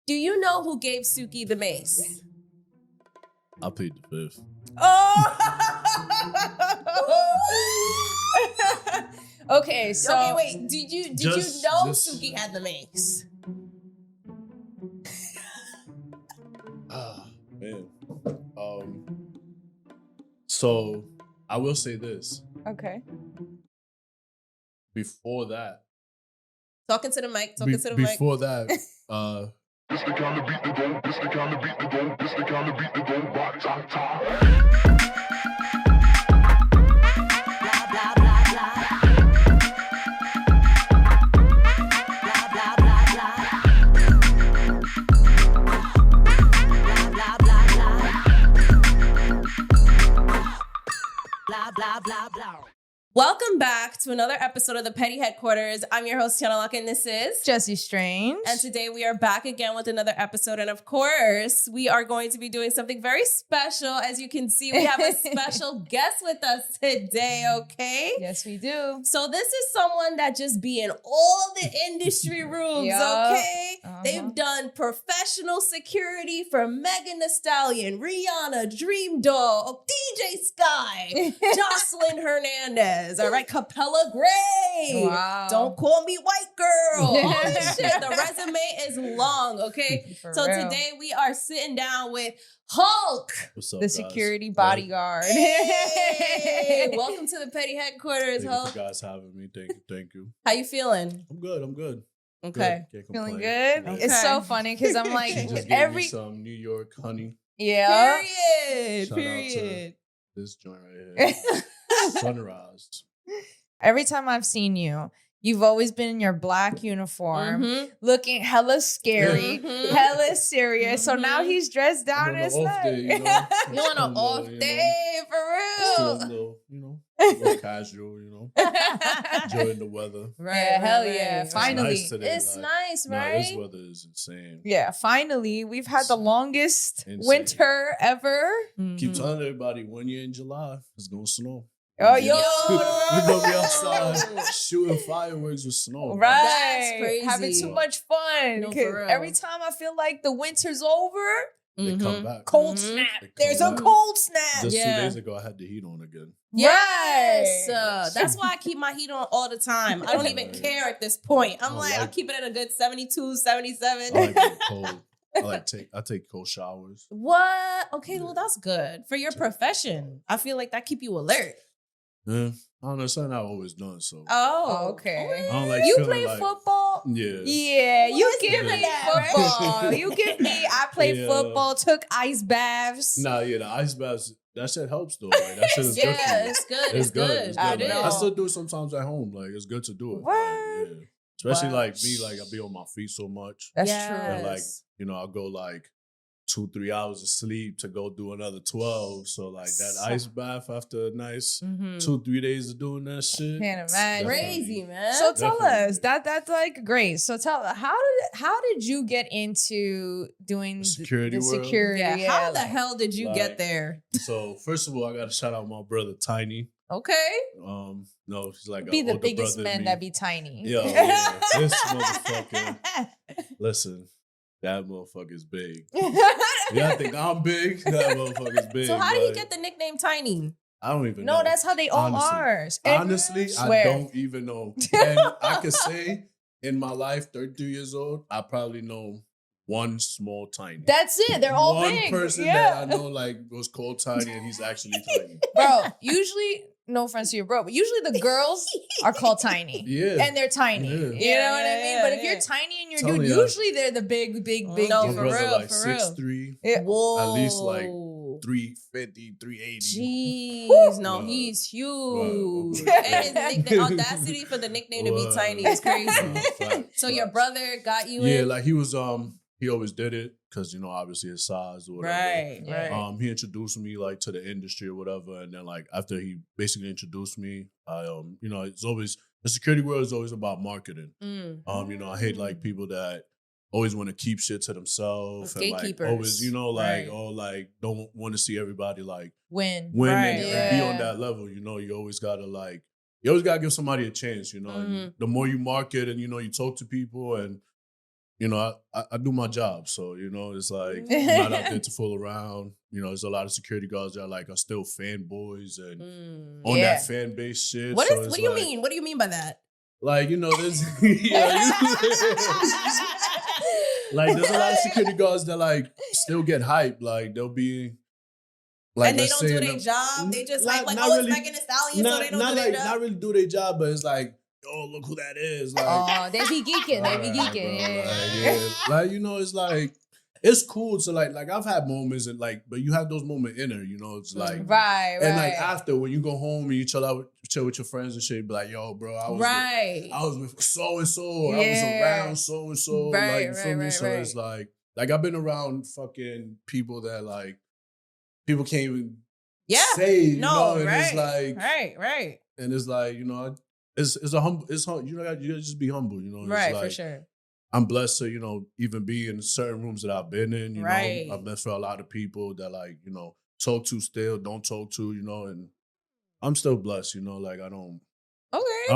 Do you know who gave Suki the mace? I plead the fifth. Oh! Okay, so... Okay, wait. Did you know Suki had the mace? Man. So, I will say this. Okay. Before that... Talking to the mic. Before that, This the kind of beat to go, this the kind of beat to go, this the kind of beat to go, rock, top, top. Blah, blah, blah, blah. Blah, blah, blah, blah. Blah, blah, blah, blah. Blah, blah, blah, blah. Welcome back to another episode of the Petty Headquarters. I'm your host, Tiana Luck, and this is Jessie Strange. And today we are back again with another episode. And of course, we are going to be doing something very special. As you can see, we have a special guest with us today, okay? Yes, we do. So this is someone that just be in all the industry rooms, Yup. okay? Uh-huh. They've done professional security for Megan Thee Stallion, Rihanna, DreamDoll, DJ Sky, Jocelyn Hernandez, all right, Capella Grey. Wow. Don't call me white girl. All this shit. The resume is long, okay? For So real. today we are sitting down with Hulk. what's up, The guys? security bodyguard. Hey, welcome to the Petty Headquarters, Thank you Hulk. for guys having me. Thank you. How you feeling? I'm good. Okay. Good. Can't Feeling complain. good? Okay. It's so funny because I'm like, She just gave every... me some New York honey. Yeah. Period. Shout out to- Period. This joint right here. Sunrise. Every time I've seen you, you've always been in your black uniform, Mhm. looking hella scary, Mhm. hella serious. So now Mhm. he's dressed down On and the off day, you know. You on an off day for Still a real? little, a little casual, enjoying the weather. Yeah, hell yeah. It's Finally. nice today, It's like, nice, no, right? this weather is insane. Yeah, finally, we've had the longest Insane. winter ever. Keep telling everybody when you're in July, it's gonna snow. Oh, Yeah. yo. We're gonna be outside shooting fireworks with snow. Right. That's crazy. Having too much fun. No, 'Cause for real. every time I feel like the winter's over, They Mhm. come back. cold Mhm. snap. They come There's a back. cold snap. Just Yeah. 2 days ago, I had the heat on again. Yes. Right. That's why I keep my heat on all the time. I don't even care at this point. I'm I like, I like- keep it at a good 72, 77. I like being cold. I take cold showers. What? Okay, well, that's good. For your profession, I feel like that keep you alert. Yeah, I don't know. It's something I've always done. So Oh, Okay. I don't like You feeling play like, football? Yeah. Yeah, you Let's give give me it that, right? football. You give me. I played Yeah. football, took ice baths. Nah, yeah, the ice baths. That shit helps though. Like, that shit is good. For Yeah, you. it's good. It's good. I It is. know. I still do it sometimes at home. Like it's good to do it. What? Like, yeah. Especially Wow. like me, like I be on my feet so much. That's And like, Yes. I'll go like 2-3 hours of sleep to go do another 12. So like that So- ice bath after a nice Mhm. 2-3 days of doing that shit. Can't imagine. Crazy, man. So tell Definitely. us that's like great. So how did you get into doing The security the world? security? yeah, Yeah, how the like- hell did you like- get there? So first of all, I gotta shout out my brother Tiny. Okay. No, he's like be an the older biggest brother than man me. that be tiny? Yo, yeah, this motherfucker. Listen, that motherfucker's big. Yeah, I think I'm big. That motherfucker's big. So how do you like, get the nickname Tiny? I don't even know. No, that's how they all Honestly. are. Honestly, I Swear. don't even know. And I could say in my life, 32 years old, I probably know one small Tiny. That's it. They're all one big. person yeah. that I know like was called Tiny and he's actually tiny. Bro, usually, no offense to your bro, but usually the girls are called tiny. Yeah. And they're tiny. Yeah. You know what I Yeah, mean? But if yeah. you're tiny and you're Telling dude, ya. usually they're the big No, dude. my for brother real, like for real. 6'3", Yeah. Whoa. At least, like, 350, 380. Jeez, no, Wow. he's huge. Wow. And his nickname, audacity for the nickname to be Wow. tiny is crazy. Facts, So your facts. brother got you Yeah, in? like he was he always did it because obviously his size or whatever. Right, Yeah. right. He introduced me like to the industry or whatever, and then like after he basically introduced me, I it's always the security world is always about marketing. Mm. I hate like people that always want to keep shit to themselves and like Gatekeepers. always Right. don't want to see everybody like Win. win Right, and be yeah. on that level. You always gotta give somebody a chance. And Mhm. the more you market and you talk to people and you know, I do my job. So, you know, it's like I'm not out there to fool around. You know, there's a lot of security guards that are still fanboys and on that fan base shit. What so do you mean? What do you mean by that? Like, you know, there's like there's a lot of security guards that still get hyped. Like they'll be like, and they don't do their job. They just like not oh, really, it's Megan Thee Stallion, so they don't do their job. Not really do their job, but it's like, oh, look who that is. Like, oh, they be geeking. They be geeking. Bro, like, you know, it's like, it's cool to like I've had moments and but you have those moments in her, you know, it's like right. And like after when you go home and you chill with your friends and shit, be like, yo, bro, I was with so and so, I was around so and so, like for me. So it's like I've been around fucking people that people can't even say, you know, and it's like right. And it's like, you know, it's you know, you gotta just be humble, you know. Right, it's for sure. I'm blessed to, you know, even be in certain rooms that I've been in, you know. I've met for a lot of people that you know, talk to still, don't talk to, you know, and I'm still blessed, you know, like I don't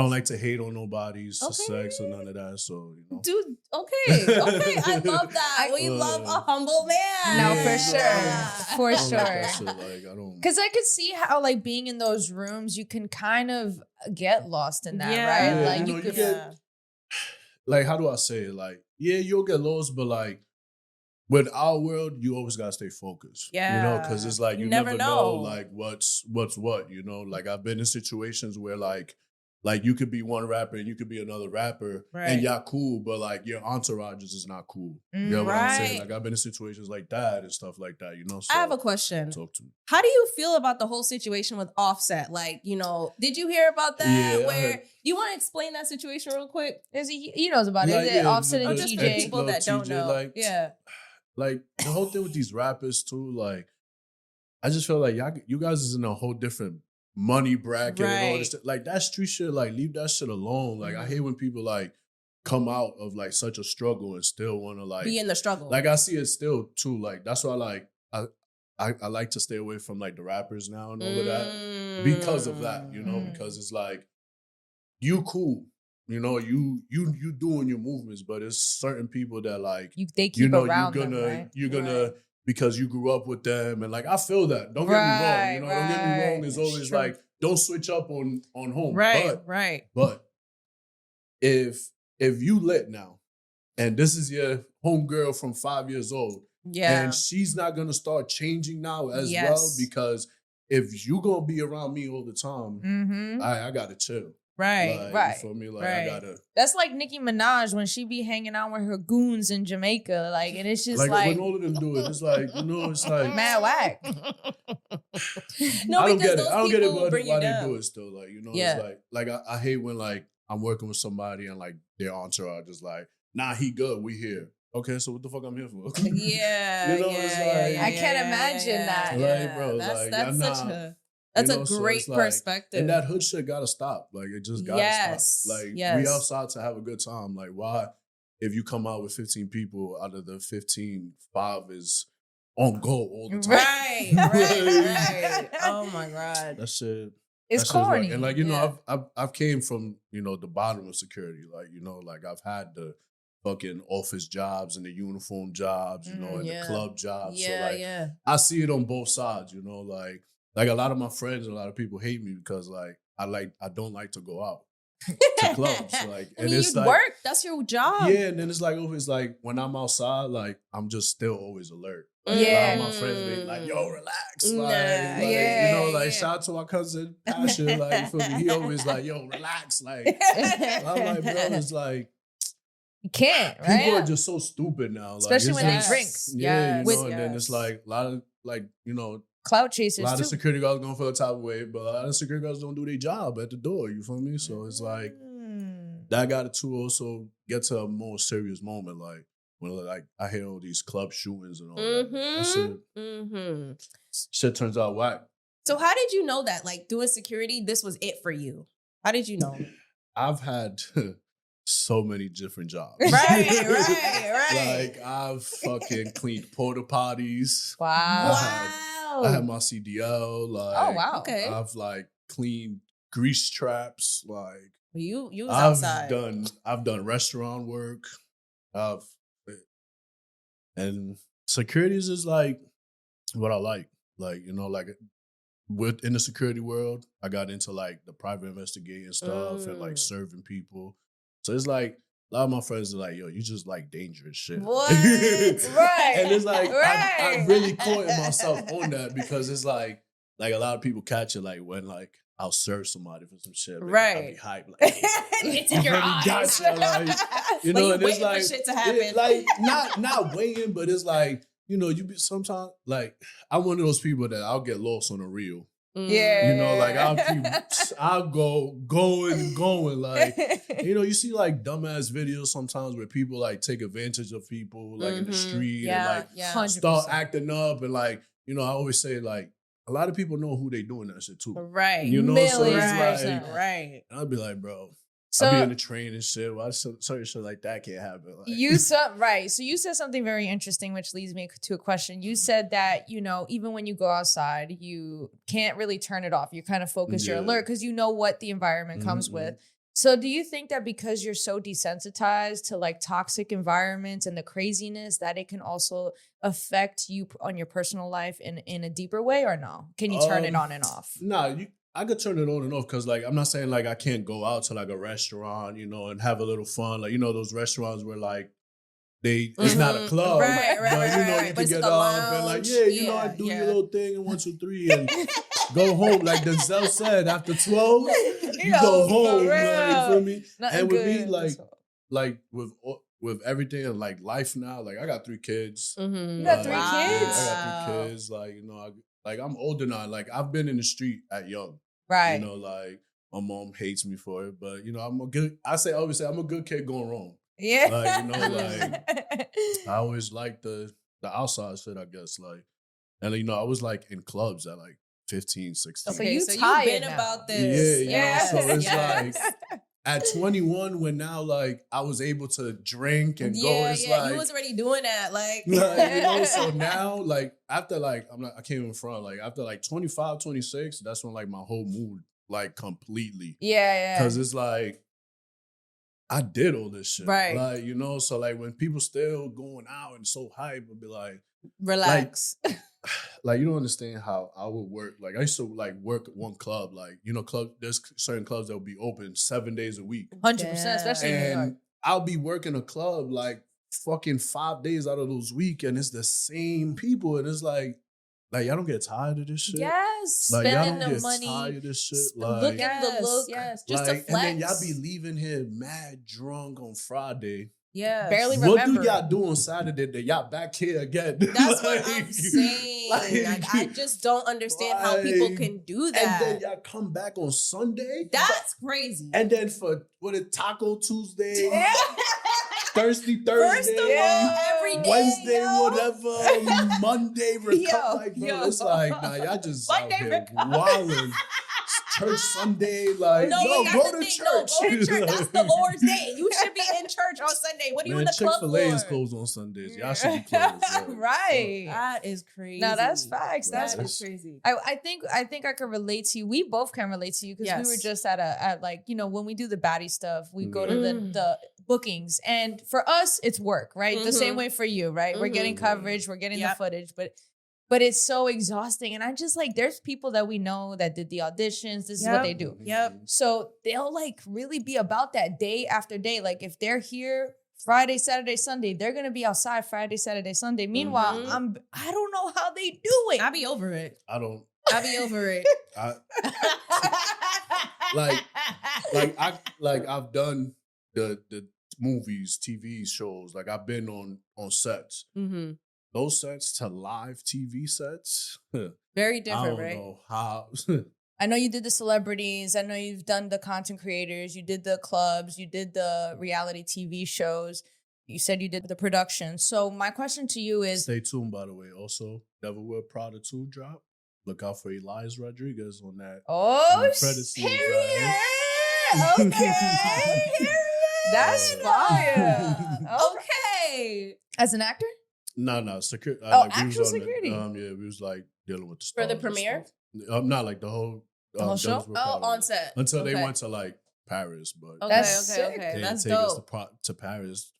like to hate on nobody's sex or none of that. So, you know. Dude, okay. I love that. We love a humble man. No, for sure. For sure. Because I could see how being in those rooms, you can kind of get lost in that, right? Yeah, Like you could like, how do I say it? Like, yeah, you'll get lost, but with our world, you always gotta stay focused. Yeah. You know, because it's like you never know what's what, you know. Like I've been in situations where like you could be one rapper and you could be another rapper and y'all cool, but your entourages is not cool. You know what I'm saying? Like I've been in situations like that and stuff like that, you know. So I have a question. Talk to me. How do you feel about the whole situation with Offset? Like, you know, did you hear about that? Yeah, you want to explain that situation real quick? He knows about it. Offset and just TJ. for people that don't know. Like the whole thing with these rappers too, like I just feel like you guys is in a whole different money bracket and all this stuff. Like that street shit, leave that shit alone. Like I hate when people come out of such a struggle and still want to be in the struggle. Like I see it still too. Like that's why I like to stay away from the rappers now and all of that because of that, you know, because it's you cool. You know, you doing your movements, but it's certain people that they keep around you're gonna because you grew up with them and I feel that. Don't get me wrong. You know, don't get me wrong. It's always don't switch up on home. Right. But if you lit now and this is your homegirl from 5 years old, and she's not gonna start changing now as well, because if you gonna be around me all the time, I gotta chill. Right. You feel me? I gotta. That's like Nicki Minaj when she be hanging out with her goons in Jamaica, and it's just when all of them do it, it's you know, it's mad whack. No, I don't get it. I don't get it why they do it still. You know, it's I hate when I'm working with somebody and their entourage is nah, he good, we here. Okay, so what the fuck I'm here for? Yeah, you know, I can't imagine that. Bro, that's such a. That's a great perspective. And that hood shit gotta stop. It just gotta stop. We outside to have a good time. Why? If you come out with 15 people, out of the 15, 5 is on go all the time. Right. Oh my God. That shit. It's corny. And you know, I've came from, you know, the bottom of security. You know, I've had the fucking office jobs and the uniform jobs, you know, and the club jobs. So I see it on both sides, you know, like a lot of my friends, a lot of people hate me because I don't like to go out to clubs. And it's work. That's your job. Yeah, and then it's always when I'm outside, I'm just still always alert. A lot of my friends be yo, relax. You know, shout out to my cousin Passion. You feel me? He always yo, relax. I'm bro, it's you can't, right? People are just so stupid now. Especially when they drink. Yeah, you know, and then it's a lot of you know, clout chasers. A lot of security guards going for the top way, but a lot of security guards don't do their job at the door. You feel me? So it's that got it to also get to a more serious moment, when I hear all these club shootings and all that. Shit turns out whack. So how did you know that? Doing security, this was it for you. How did you know? I've had so many different jobs. Right. I've fucking cleaned porta potties. Wow. I had my CDL. Oh wow. Okay. I've cleaned grease traps. You was outside. I've done restaurant work. I've And security is just like what I like. Like, you know, like within the security world, I got into like the private investigating stuff and like serving people. So it's like a lot of my friends are like, yo, you just like dangerous shit. What? Right. And it's like, Right. I really caught myself on that because it's like a lot of people catch it like when like I'll serve somebody for some shit. Right. I'll be hyped. Like, It's in your eyes. gotcha, like, you know, Like, and it's waiting for like, shit to happen. like not waiting, but it's like, you know, you be sometimes like I'm one of those people that I'll get lost on a reel. Yeah. You know, like I'll go going. Like, you know, you see like dumbass videos sometimes where people like take advantage of people like in the street and like start acting up and like, you know, I always say like a lot of people know who they doing that shit too. Right. You know, so it's Millions. like, right. I'll be like, bro, So I'll be in the train and shit. Why certain shit like that can't happen? Like, So you said something very interesting, which leads me to a question. You said that, you know, even when you go outside, you can't really turn it off. You're kind of focused, you're alert because you know what the environment comes with. So do you think that because you're so desensitized to like toxic environments and the craziness that it can also affect you on your personal life in a deeper way or no? Can you turn it on and off? Nah, I could turn it on and off because, like, I'm not saying, like, I can't go out to, like, a restaurant, you know, and have a little fun. Like, you know, those restaurants where, like, it's not a club. Right, but, you know, you but can it's get like a off and, like, lounge. you know, I do your little thing and 1, 2, 3 and go home. Like Denzel said, after 12, you go home. Like, you feel me? Nothing and with me, good. like, with everything and, like, life now, like, I got 3 kids. Mm-hmm. You got 3 kids? I got 3 kids. Like, you know, I'm older now. Like, I've been in the street at young. Right. You know, like my mom hates me for it, but you know, I'm a good. I always say I'm a good kid going wrong. Yeah. Like, you know, like I always like the outside shit, I guess. Like, and you know, I was like in clubs at like 15, 16. Okay, so you've tired been now. about this. Yeah, you know, so it's Yes. like at 21 when now like I was able to drink and go. It's like you was already doing that. Like, you know, so now like after like I can't even front, like after like 25, 26, that's when like my whole mood like completely. Yeah. Because it's like I did all this shit. Right. Like, you know, so like when people still going out and so hype, I'll be like, relax. like you don't understand how I would work. Like I used to like work at one club. Like, you know, there's certain clubs that will be open 7 days a week. 100%, especially in New York. And I'll be working a club like fucking 5 days out of those weeks, and it's the same people. And it's like y'all don't get tired of this shit. Yes. Like y'all Spending don't the get money. tired of this shit. Like, Look at the look. Yes. Just like, to flex. and then y'all be leaving here mad drunk on Friday. Yeah. Barely What remember. do y'all do on Saturday that y'all back here again? That's what I'm saying. Like, I just don't understand how people can do that. And then y'all come back on Sunday. That's crazy. And then for Taco Tuesday, Thirsty First Thursday, of all, every day, Wednesday, yo. whatever, Monday, Yo, like, bro, yo. it's like, nah, y'all just Monday out here recovery. wilding. Church Sunday, like, No, no, that's go the to thing. church. No, go to church. That's the Lord's day. You should be in church on Sunday. What are you in Man, the club Chick-fil-A for? is closed on Sundays. Y'all should be closed. Yeah. Right. That is crazy. No, that's facts. That That's- is crazy. I think I can relate to you. We both can relate to you because we were Yes. just at like, you know, when we do the baddie stuff, we go to Mm. the bookings, and for us it's work, right? The same Mhm. way for you, right? We're getting Mhm. coverage, we're getting the Yep. footage, but it's so exhausting. And I just like, there's people that we know that did the auditions. This is what Yep. they do. Yep. So they'll like really be about that day after day. Like if they're here Friday, Saturday, Sunday, they're gonna be outside Friday, Saturday, Sunday. Meanwhile, Mhm. I don't know how they do it. I be over it. I don't, I be over it. I, I've done the movies, TV shows. Like I've been on sets. Mm-hmm. Those sets to live TV sets. Very I different, don't right? know how. I know you did the celebrities. I know you've done the content creators. You did the clubs. You did the reality TV shows. You said you did the production. So my question to you is, Stay tuned, by the way. Also, Devil Wear Prada 2 drop. Look out for Elias Rodriguez on that. oh, credit scenes, period. right? Okay. That's fire. Okay. As an actor? No, security. Actual security. We was like dealing with the For the stars and premiere? stuff. Not like the whole whole show? Devils Wear Oh, Prada. on set. Until they Okay. went to like Paris, but Okay, That's okay. they That's didn't take dope. us to Paris.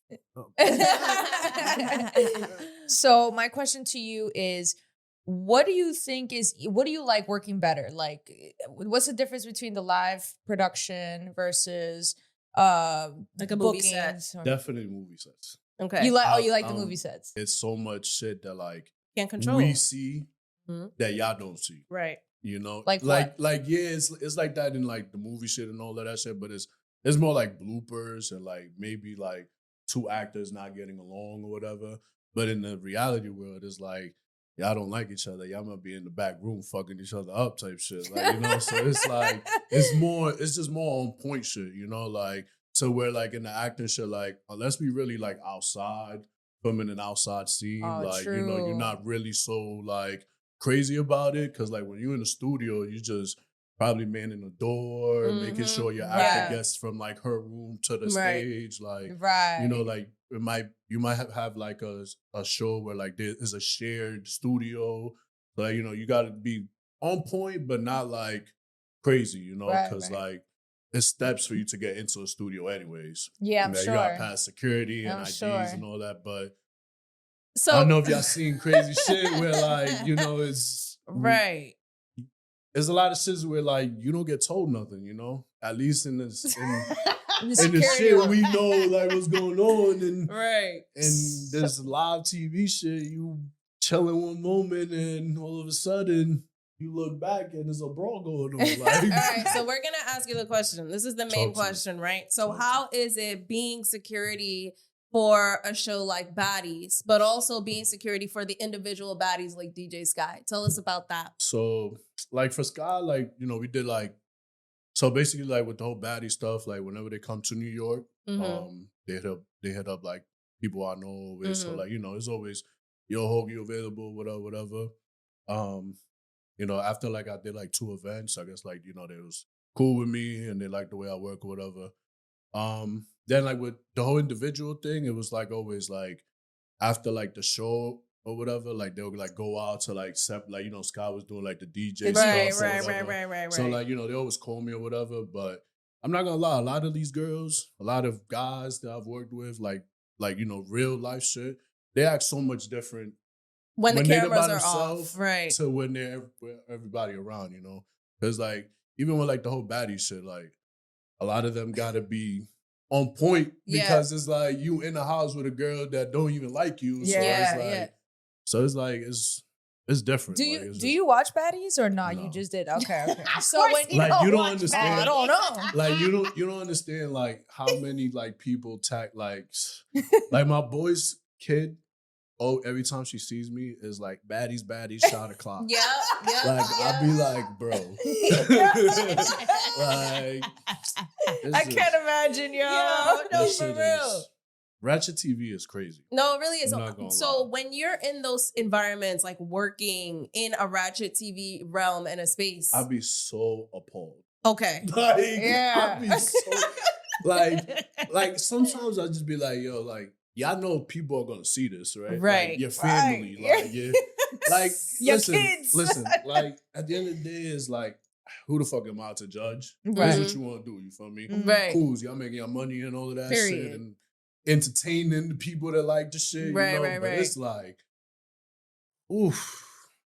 So my question to you is, what do you like working better? Like, what's the difference between the live production versus like a movie set? bookings or- Definitely movie sets. Okay. You like the movie sets? It's so much shit that like Can't control. we see Mhm. that y'all don't see. Right. You know, Like what? yeah, it's like that in like the movie shit and all of that shit, but it's more like bloopers and like maybe like two actors not getting along or whatever. But in the reality world, it's like y'all don't like each other. Y'all might be in the back room fucking each other up type shit. Like, you know, so it's like it's just more on point shit, you know, like to where like in the acting shit, like unless we really like outside, filming an outside scene, Oh, like, you know, true. you're not really so like crazy about it. Cause like when you're in the studio, you just probably manning the door, making sure your actor gets from like her room to the stage. Like, Right. you know, like you might have like a show where like there is a shared studio. Like, you know, you gotta be on point, but not like crazy, you know, because like it's steps for you to get into a studio anyways. Yeah, I'm You sure. gotta pass security and I'm IDs sure. and all that. But So I don't know if y'all seen crazy shit where like, you know, it's right. there's a lot of shit where like you don't get told nothing, you know? At least in this The in the security shit room. we know like what's going on and Right. there's live TV shit, you chilling one moment and all of a sudden you look back and there's a brawl going on. Like, All right, so we're gonna ask you the question. This is the main Talk to me. question, right? So Talk to how is it being security for a show like Baddies, but also being security for the individual baddies like DJ Sky? Tell us about that. So like for Sky, like, you know, we did like, so basically like with the whole baddie stuff, like whenever they come to New York, they hit up like people I know with. So like, you know, it's always, yo, Hope, you available, whatever. You know, after like I did like 2 events, I guess like, you know, they was cool with me and they liked the way I work or whatever. Then like with the whole individual thing, it was like always like after like the show or whatever, like they would like go out to like like, you know, Scott was doing like the DJ stuff. Right. So like, you know, they always call me or whatever, but I'm not gonna lie, a lot of these girls, a lot of guys that I've worked with, like, you know, real life shit, they act so much different when the they're cameras by are themselves off, right? to when they're everybody around, you know? Because like, even with like the whole baddie shit, like a lot of them gotta be on point because it's like you in the house with a girl that don't even like you. So it's like, so it's like, it's different. Do you watch Baddies or not? No. You just did. Okay. So when like you don't understand, I don't know. Like you don't understand like how many like people like my boy's kid. Oh, every time she sees me is like baddies, shot o'clock. Yeah. Like I'll be like, bro. Like I can't imagine, yo. No, for real. Ratchet TV is crazy. No, it really is. So lie. when you're in those environments, like working in a Ratchet TV realm and a space, I'd be so appalled. Okay. Like, I'd be so like sometimes I'll just be like, yo, like, y'all know people are gonna see this, right? Right. Like, your family, like your listen, kids. Listen, like at the end of the day, it's like, who the fuck am I to judge? Right. That's what you want to do. You feel me? Right. Cool. Y'all making your money and all of that Period. shit and entertaining the people that like the shit. Right, you know? right. But it's like, oof.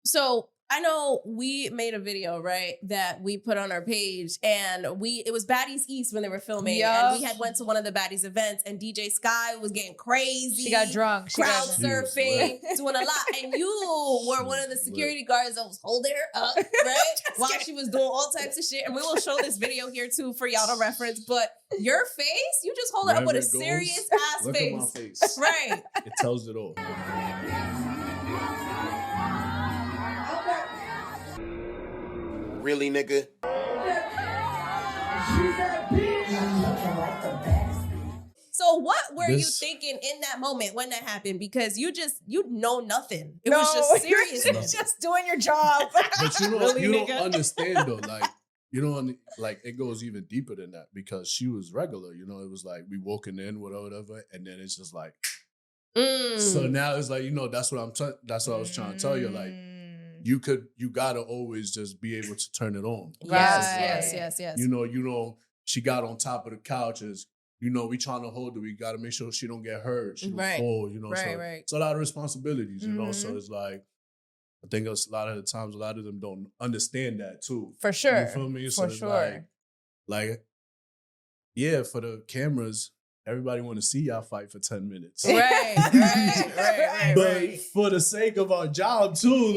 So I know we made a video, right, that we put on our page, and it was Baddies East when they were filming, and we had went to one of the Baddies events, and DJ Sky was getting crazy. She got drunk. Crowd surfing, doing a lot, and you were one of the security guards that was holding her up, right, while she was doing all types of shit. And we will show this video here too for y'all to reference. But your face, you just hold it up with a serious ass Look face. at my face. Right. It tells it all. Really, nigga? So what were you thinking in that moment when that happened? Because you know nothing. It was just serious. You're just doing your job. But you don't, Really, you don't nigga? understand though. Like, you don't like it goes even deeper than that because she was regular. You know, it was like we walking in, whatever, and then it's just like. So now it's like, you know, that's what I was trying to tell you. Like, you gotta always just be able to turn it on. Yes. You know, she got on top of the couches. You know, we trying to hold her. We got to make sure she don't get hurt. She don't fall, you know. So it's a lot of responsibilities, you know. So it's like, I think a lot of the times, a lot of them don't understand that too. For sure. You feel me? For So sure. Like, yeah, for the cameras, everybody want to see y'all fight for 10 minutes. Right. But for the sake of our job too,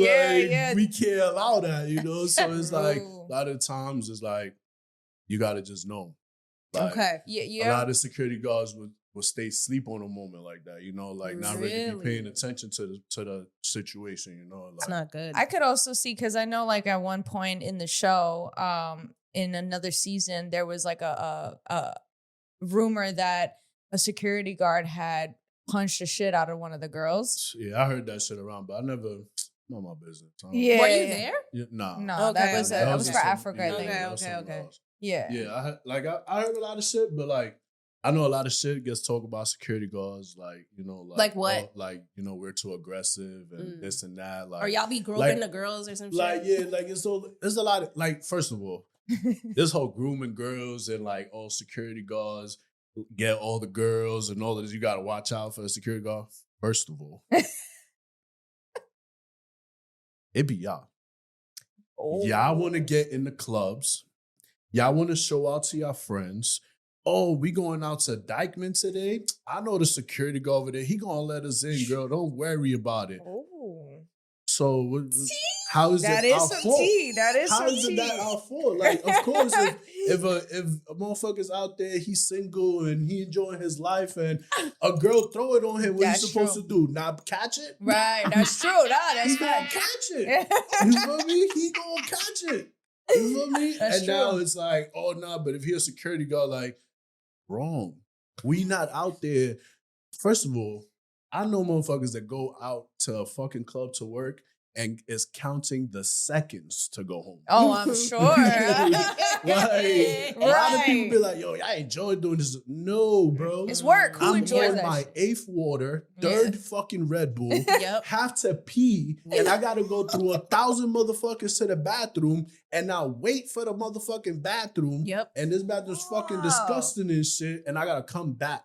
we can't allow that, you know? So it's like, a lot of times it's like, you got to just know. Like, a lot of security guards would stay asleep on a moment like that, you know, like not really be paying attention to the situation, you know. Like, it's not good. I could also see, because I know like at one point in the show, in another season, there was like a rumor that a security guard had punched the shit out of one of the girls. Yeah, I heard that shit around, but I never, not my business. Yeah. Were you there? Yeah, nah. No, that was for Africa, I think. Okay. Yeah. Yeah, I heard a lot of shit, but like, I know a lot of shit gets talked about security guards, like, you know, like what? Oh, like, you know, we're too aggressive and this and that. Like, or y'all be groping the girls or some shit? Like, yeah, like there's a lot of, like, first of all, this whole grooming girls and like all security guards get all the girls and all of this. You got to watch out for the security guard. First of all, it be y'all. Y'all want to get in the clubs. Y'all want to show out to your friends. Oh, we going out to Dykeman today? I know the security guard over there. He gonna let us in, girl. Don't worry about it. So how is that it our some fault? Tea. That is how some is tea. it that our fault? Like, of course, if a motherfucker's out there, he's single and he enjoying his life, and a girl throw it on him, what you supposed to do? Not catch it? Right, that's true. Nah, that's he gonna catch it. You feel me? He gonna catch it. You feel me? That's true. Now it's like, oh no, but if you're a security guard, like, wrong. We not out there. First of all, I know motherfuckers that go out to a fucking club to work and is counting the seconds to go home. Oh, I'm sure. Like, a lot of people be like, yo, I enjoy doing this. No, bro. It's work. Who enjoys on that my shit? 8th water, 3rd fucking Red Bull, Yep. have to pee, and I gotta go through 1,000 motherfuckers to the bathroom, and now wait for the motherfucking bathroom. Yep. And this bathroom's fucking disgusting and shit, and I gotta come back.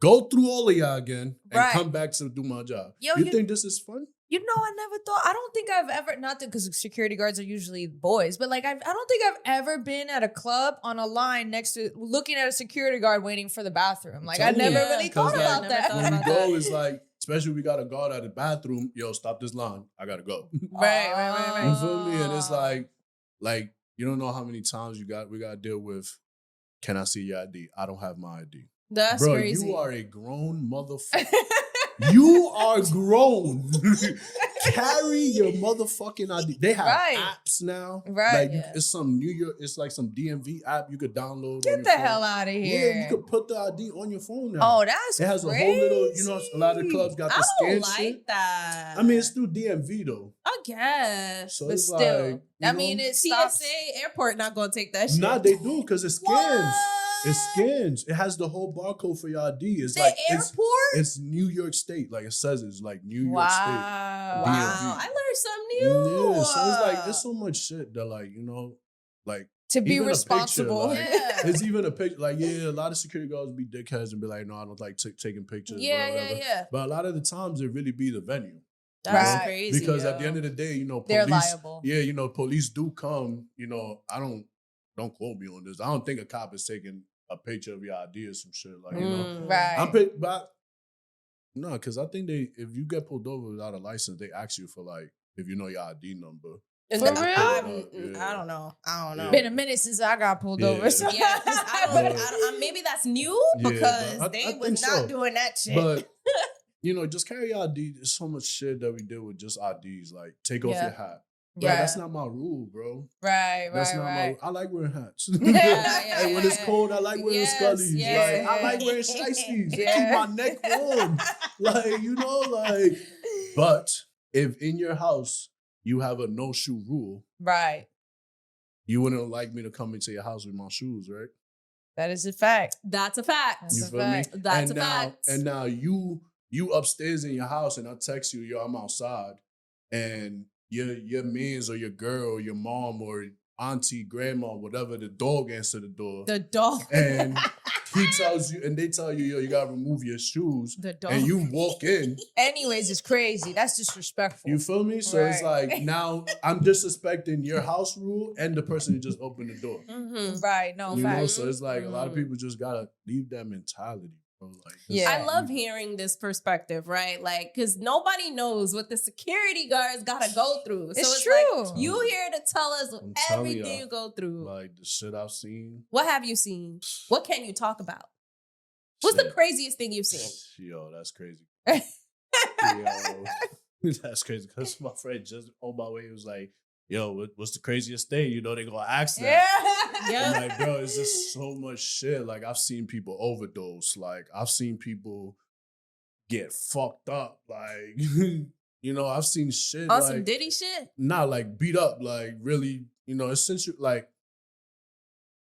Go through all of y'all again and come back to do my job. Yo, you think this is fun? You know, I never thought. I don't think I've ever, not because security guards are usually boys, but like I don't think I've ever been at a club on a line next to looking at a security guard waiting for the bathroom. Like I never really thought about that. When we go, it's like, especially we got a guard at the bathroom. Yo, stop this line. I gotta go. Right. You feel me? And it's like you don't know how many times we gotta deal with. Can I see your ID? I don't have my ID. That's Bro, crazy. You are a grown motherfucker. You are grown. Carry your motherfucking ID. They have apps now. Right. Like it's some New York, it's like some DMV app you could download. Get on your the phone. hell out of here. Yeah, you could put the ID on your phone now. Oh, that's it has crazy. a whole little, you know, a lot of clubs got the I scan don't like shit. that. I mean, it's through DMV though. I guess. So But it's still, like, I mean, it stops. TSA airport not gonna take that shit. Nah, they do because it scans. What? It scans. It has the whole barcode for your ID. It's The like airport? It's New York State. Like it says, it's like New York Wow. State. Wow, I learned something new. Yeah, so it's like there's so much shit that like, you know, like To be even a responsible. picture, like, Yeah. it's even a picture. Like, yeah, a lot of security guards be dickheads and be like, no, I don't like taking pictures. Yeah. But a lot of the times it really be the venue. That's Right. crazy. Because yo. at the end of the day, you know, They're police, liable. yeah, you know, police do come. You know, don't quote me on this. I don't think a cop is taking a picture of your ID or some shit. Like, you know, Right. but no, because I think if you get pulled over without a license, they ask you for like, if you know your ID number. For real? I don't know. Yeah. Been a minute since I got pulled over. So. Yeah, 'cause I don't, maybe that's new Yeah, because but they I was think not so. doing that shit. But, you know, just carry your ID. There's so much shit that we did with just IDs. Like, take off your hat. Bro, that's not my rule, bro. Right. That's not my rule. I like wearing hats. Yeah, And when it's cold, I like wearing scullies. yes, Like, I like wearing shiesties. They keep my neck warm. Like, you know, like, but if in your house you have a no shoe rule, Right. you wouldn't like me to come into your house with my shoes, right? That is a fact. That's a fact. That's You a feel fact. me? That's and a now, fact. And now you upstairs in your house and I text you, yo, I'm outside. And your mans or your girl or your mom or auntie, grandma, whatever, the dog answer the door. The dog. And he tells you, and they tell you, yo, you gotta remove your shoes. The dog. And you walk in. Anyways, it's crazy. That's disrespectful. You feel me? So it's like, now I'm disrespecting your house rule and the person who just opened the door. Mm-hmm. Right, no, You know, facts. so it's like a lot of people just gotta leave that mentality, bro. Like, Yeah. I love hearing this perspective, right? Like, because nobody knows what the security guards gotta go through. So it's true. like, you here to tell us I'm telling everything y'all, you go through. like the shit I've seen. What have you seen? What can you talk about? What's the Shit. craziest thing you've seen? Yo, that's crazy. Yo, that's crazy. Because my friend just on my way was like, yo, what's the craziest thing? You know, they gonna ask that. Yeah. I'm like, bro, it's just so much shit. Like, I've seen people overdose. Like, I've seen people get fucked up. Like, you know, I've seen shit. On like, some Diddy shit? not like beat up. Like, really, you know, essentially, like,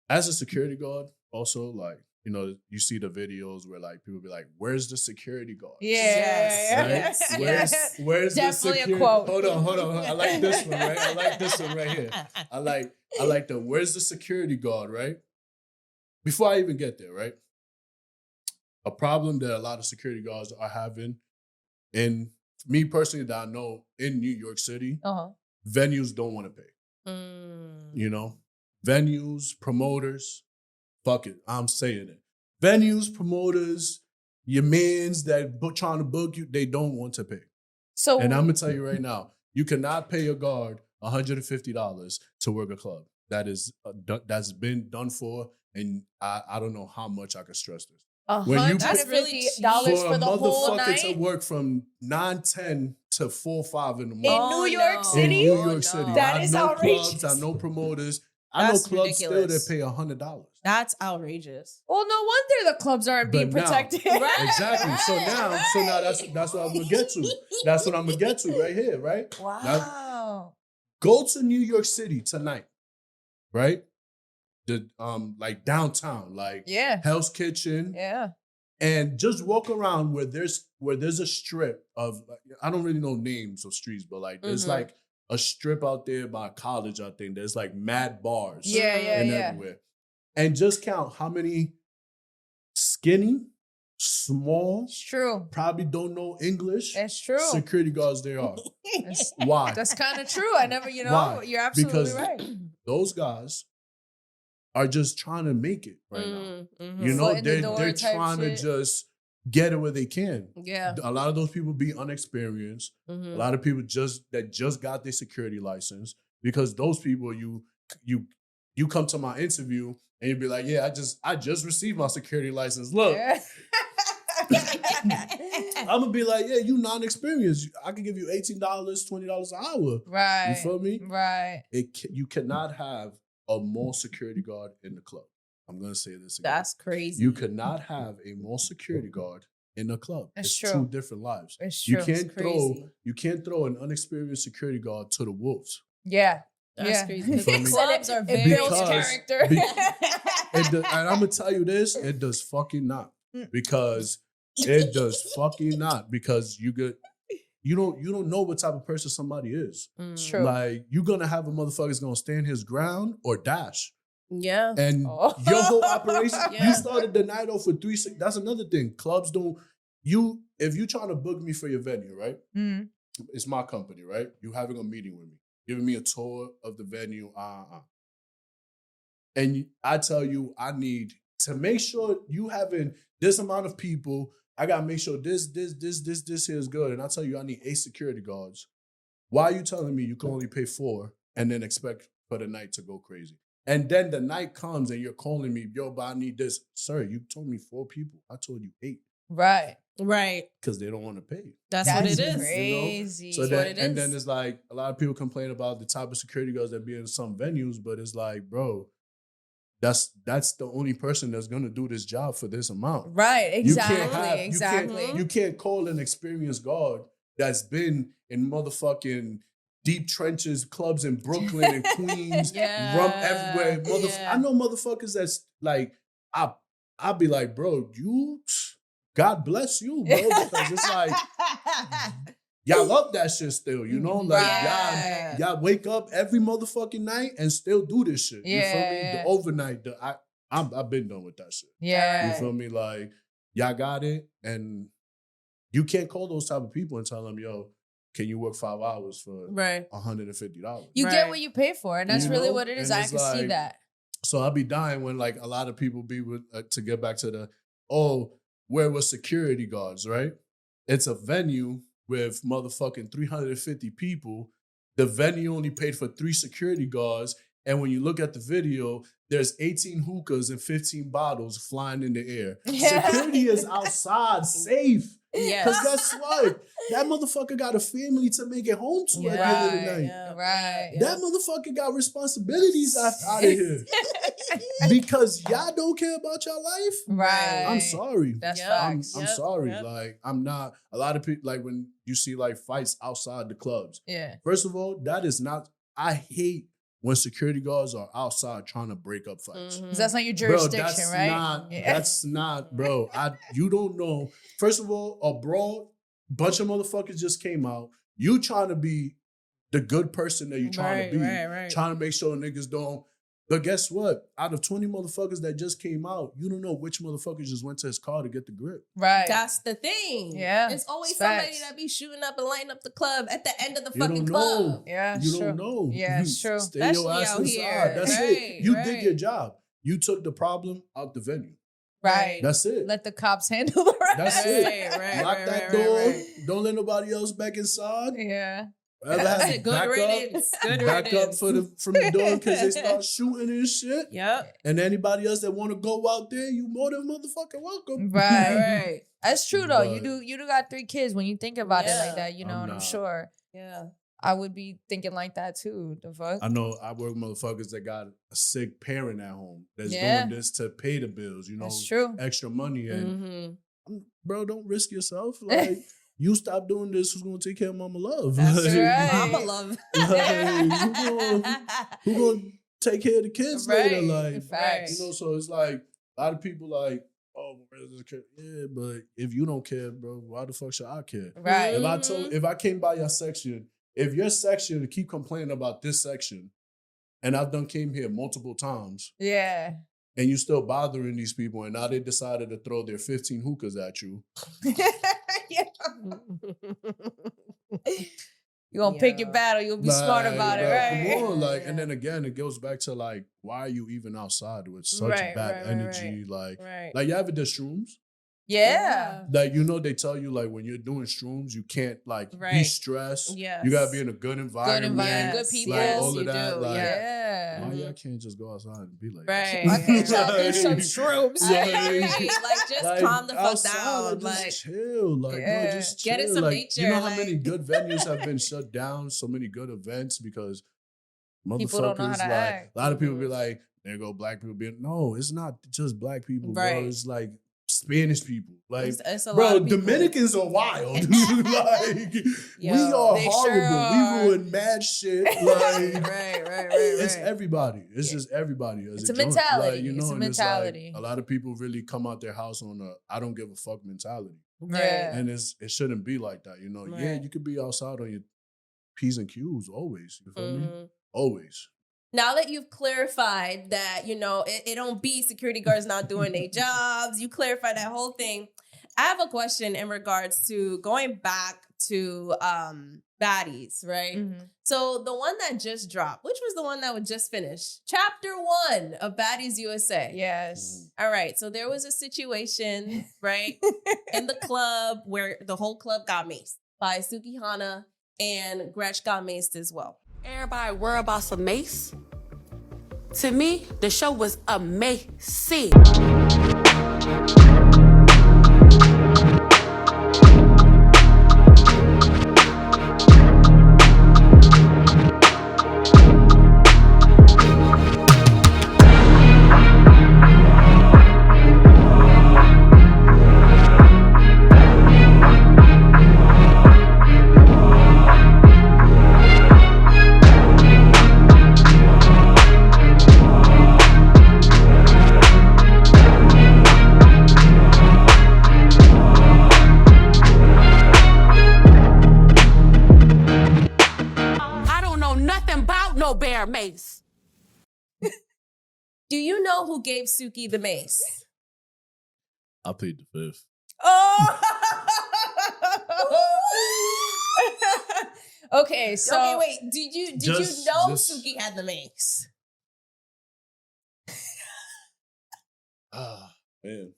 as a security guard, also, like, you know, you see the videos where like people be like, "Where's the security guard?" Yes. Right? Yes. Where's the Definitely a security? quote. Hold on. I like this one, right? I like this one right here. I like the where's the security guard, right? Before I even get there, right? A problem that a lot of security guards are having, and me personally that I know in New York City, venues don't want to pay. You know, venues, promoters. Fuck it, I'm saying it. Venues, promoters, your mans that trying to book you, they don't want to pay. So, And I'm gonna tell you right now, you cannot pay a guard $150 to work a club. That is that's been done for, and I don't know how much I can stress this. When you That's really $150 for for a the whole motherfucker night to work from 9-10 to 4-5 in the in morning New York no. City. in New York City. That I is know outrageous. clubs, I know promoters. I know That's clubs still ridiculous. that pay $100. That's outrageous. Well, no wonder the clubs aren't being But now- protected. Right. Exactly. So now that's what I'm gonna get to. That's what I'm gonna get to right here, right? Wow. Go to New York City tonight, right? The like downtown, like Yeah. Hell's Kitchen, Yeah. and just walk around where there's a strip of, I don't really know names of streets, but like there's Mhm. like a strip out there by college. I think there's like mad bars, Yeah, and everywhere, and just count how many skinny, small, It's true. probably don't know English It's true. security guards there are. It's- Why? That's kind of true. I never, Why? you're absolutely Because right. Those guys are just trying to make it right now. Mm-hmm. You know, Foot in the door they're type trying shit. to just get it where they can. Yeah. A lot of those people be unexperienced. A lot of people just got their security license, because those people you come to my interview and you'd be like, yeah, I just received my security license. Look, Yeah. I'm gonna be like, yeah, you non-experienced. I can give you $18, $20 an hour. Right. You feel me? Right. You cannot have a mall security guard in the club. I'm gonna say this again. That's crazy. You cannot have a mall security guard in a club. It's It's true. two different lives. It's You true. can't crazy. throw an unexperienced security guard to the wolves. Yeah. That's Yeah. crazy. You feel me? Clubs are It very builds Because- character. And I'm gonna tell you this, it does fucking not. Mm. Because it does fucking not. Because you don't know what type of person somebody is. It's true. Like, you're gonna have a mother that's gonna stand his ground or dash. Yeah. And Oh. your whole operation, Yeah. you started the night off for 3-6. That's another thing. Clubs don't. If you're trying to book me for your venue, right? Mm. It's my company, right? You having a meeting with me, giving me a tour of the venue, and I tell you, I need to make sure you having this amount of people. I gotta make sure this here is good, and I tell you, I need 8 security guards. Why are you telling me you can only pay 4 and then expect for the night to go crazy? And then the night comes and you're calling me, yo, but I need this. Sir, you told me 4 people. I told you 8. Right. Right. Because they don't want to pay. That's what it is. Crazy. So what then, it and is. then it's like a lot of people complain about the type of security guards that be in some venues, but it's like, bro, that's the only person that's gonna do this job for this amount. Right. Exactly. You can't Exactly. you can't call an experienced guard that's been in motherfucking deep trenches clubs in Brooklyn and Queens, Yeah. rum everywhere. Yeah. I know motherfuckers that's like, I'll be like, bro, God bless you, bro, because it's like y'all love that shit still, you know? Like, y'all wake up every motherfucking night and still do this shit. You feel me? The overnight, I've been done with that shit. Yeah. You feel me? Like, y'all got it, and you can't call those type of people and tell them, yo, can you work 5 hours for $150? You get what you pay for, and that's really what it is. I can see that. So I'll be dying when like a lot of people be with, to get back to the, where was security guards, right? It's a venue with motherfucking 350 people. The venue only paid for 3 security guards. And when you look at the video, there's 18 hookahs and 15 bottles flying in the air. Security is outside, safe. Because guess what? That motherfucker got a family to make it home to at the end of the night. That motherfucker got responsibilities out of here. Because y'all don't care about your life. Right. I'm sorry. That's facts. I'm sorry. Like, I'm not, a lot of people, like when you see like fights outside the clubs. Yeah. First of all, that is not, I hate when security guards are outside trying to break up fights. Mm-hmm. That's not your jurisdiction, right? That's not, bro. You don't know. First of all, a brawl, bunch of motherfuckers just came out. You trying to be the good person that you trying to be. Trying to make sure niggas don't. But guess what? Out of 20 motherfuckers that just came out, you don't know which motherfuckers just went to his car to get the grip. Right. That's the thing. Yeah. It's always somebody that be shooting up and lighting up the club at the end of the fucking club. Yeah, you don't know. Yeah, it's true. Stay your ass inside. Here. That's it. You did your job. You took the problem out the venue. Right. That's it. Let the cops handle the rest. That's it. Lock that door. Don't let nobody else back inside. Yeah. Good riddance. Back up from the door because they start shooting and shit. Yep. And anybody else that want to go out there, you more than motherfucking welcome. Right. That's true though. You do got 3 kids. When you think about it like that, you know, and I'm sure. Yeah. I would be thinking like that too. The fuck? I know I work with motherfuckers that got a sick parent at home that's doing this to pay the bills, you know, that's true. Extra money. And bro, don't risk yourself. Like, you stop doing this, who's gonna take care of mama love? That's right. Mama love. Who gonna take care of the kids later? Like, facts. You know, so it's like a lot of people like, oh, where's this kid? Yeah, but if you don't care, bro, why the fuck should I care? Right. If I came by your section, if your section keep complaining about this section, and I've came here multiple times. Yeah. And you still bothering these people, and now they decided to throw their 15 hookahs at you. You're gonna pick your battle. You'll be smart about it, right? Come on, and then again, it goes back to like, why are you even outside with such bad energy? Like you ever did shrooms? Yeah. Like, you know, they tell you like when you're doing shrooms, you can't like be stressed. Yes. You gotta be in a good environment. Good people. Like all of that. Do. Like, yeah. why y'all can't just go outside and be like, right? Why can't y'all do some shrooms? Like, just calm the fuck down. Like, just chill. Like, bro, just chill. Get in some like, nature. You know how many good venues have been shut down? So many good events because people don't know how to act. A lot of people be like, there go black people being. No, it's not just black people, bro. It's like Spanish people. Like, it's a bro, lot of Dominicans are wild. Like, we are horrible. We ruin mad shit. Like, right. It's everybody. It's just everybody. It's a mentality. Like, you know, it's a mentality. It's like, a lot of people really come out their house on a I don't give a fuck mentality. Yeah. And it shouldn't be like that. You know, yeah, you could be outside on your P's and Q's always. You feel me? Always. Now that you've clarified that, you know, it don't be security guards not doing their jobs, you clarify that whole thing. I have a question in regards to going back to Baddies, right? Mm-hmm. So the one that just dropped, which was the one that was just finished? Chapter 1 of Baddies USA. Yes. All right. So there was a situation, right, in the club where the whole club got maced by Suki and Gretch got maced as well. Everybody worry about some mace. To me, the show was amazing. no bear mace. Do you know who gave Suki the mace? I plead the fifth. Oh. Okay, so okay, wait. Did you know Suki had the mace? Man.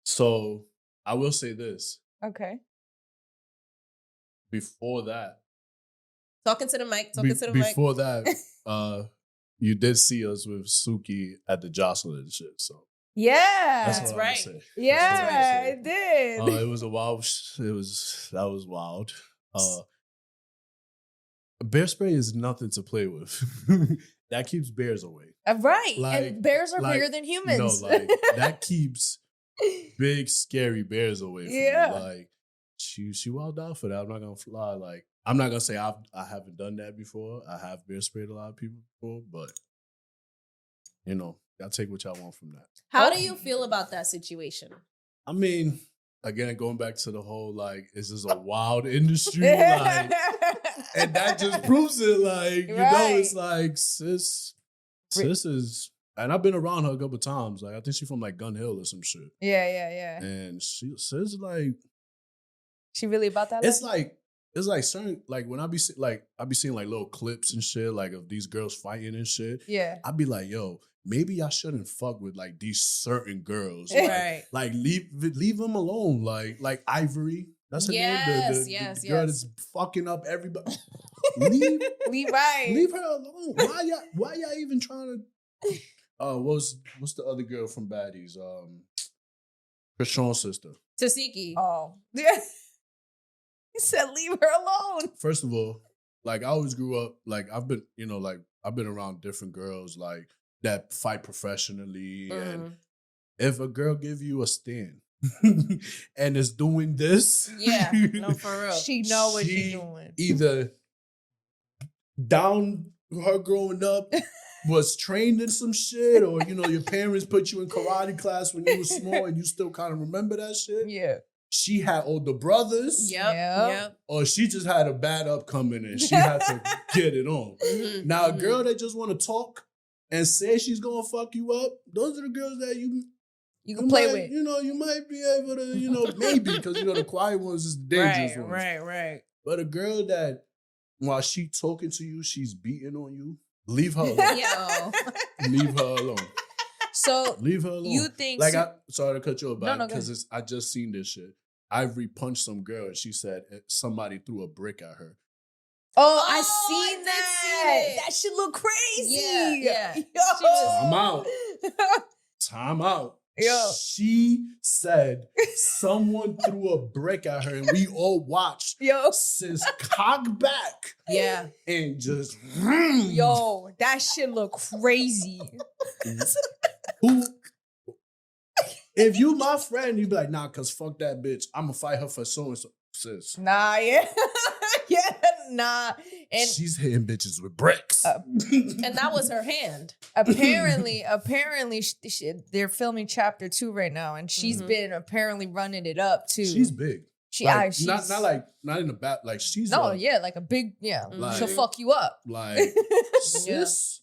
So I will say this. Okay. Before that. Talking to the mic. Before that, you did see us with Suki at the Jocelyn and shit. So yeah, that's right. Yeah, I did. It was a wild. That was wild. Bear spray is nothing to play with. That keeps bears away. Right, Like, and bears are bigger than humans. No, like that keeps big scary bears away from you. Like she wilded out for that. I'm not gonna fly. Like I'm not gonna say I haven't done that before. I have bear sprayed a lot of people before, but you know, y'all take what y'all want from that. How do you feel about that situation? I mean, again, going back to the whole like, is this a wild industry? Like, and that just proves it. Like, you know, it's like sis is, and I've been around her a couple times. Like, I think she's from like Gun Hill or some shit. Yeah. And sis like, she really about that? It's like certain, like when I be seeing like little clips and shit, like of these girls fighting and shit. Yeah. I'd be like, yo, maybe I shouldn't fuck with like these certain girls. Right. Like leave them alone. Like Ivory. That's her name. The girl that's fucking up everybody. leave her alone. Why y'all even trying to what's the other girl from Baddies? Krishan's sister. Tasiki. Oh. Yeah. He said leave her alone. First of all, like I always grew up, like I've been around different girls like that fight professionally. And if a girl give you a stand and is doing this, yeah, no, for real, she know what she's doing. Either down her growing up was trained in some shit, or you know your parents put you in karate class when you were small and you still kind of remember that shit. Yeah. She had older brothers. Yep. Or she just had a bad upcoming and she had to get it on. Now, a girl that just want to talk and say she's going to fuck you up, those are the girls that you can play with. You know, you might be able to, you know, maybe, because, you know, the quiet ones is the dangerous ones. Right. But a girl that, while she talking to you, she's beating on you, leave her alone. Leave her alone. So leave her alone. You think like sorry to cut you off, because no, I just seen this shit. Ivory punched some girl and she said somebody threw a brick at her. Oh, I seen that. That shit look crazy. Yeah. Time out. Yo. She said someone threw a brick at her and we all watched. Yo. Sis cock back. Yeah. And just. Yo, that shit look crazy. If you my friend, you be like, nah, cause fuck that bitch. I'ma fight her for so and so, sis. Nah, yeah. Nah. And she's hitting bitches with bricks. And that was her hand. Apparently, they're filming chapter 2 right now, and she's been apparently running it up too. She's big. She's not in the back. Like she's like a big like, she'll fuck you up. Like sis.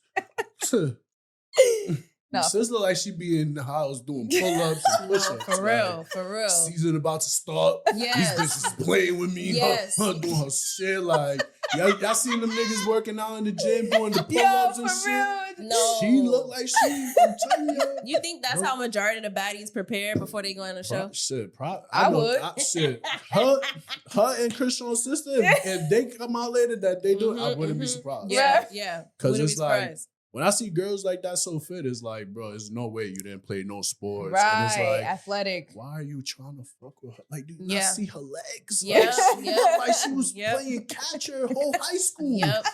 No. Sis look like she be in the house doing pull-ups and push-ups. For real. Season about to start. Yes. These bitches playing with me. Yes. Her doing her shit. Like, y'all seen them niggas working out in the gym doing the pull-ups and shit? Real. No. She look like I'm telling you. You think that's how majority of the baddies prepare before they go on the show? I would. Her and Krishan's sister, if they come out later that they do it, I wouldn't be surprised. Yeah. Because it's like, when I see girls like that so fit, it's like, bro, there's no way you didn't play no sports. Right, and it's like, athletic. Why are you trying to fuck with her? Like, do you not see her legs? Yeah, like she was playing catcher her whole high school. Yep.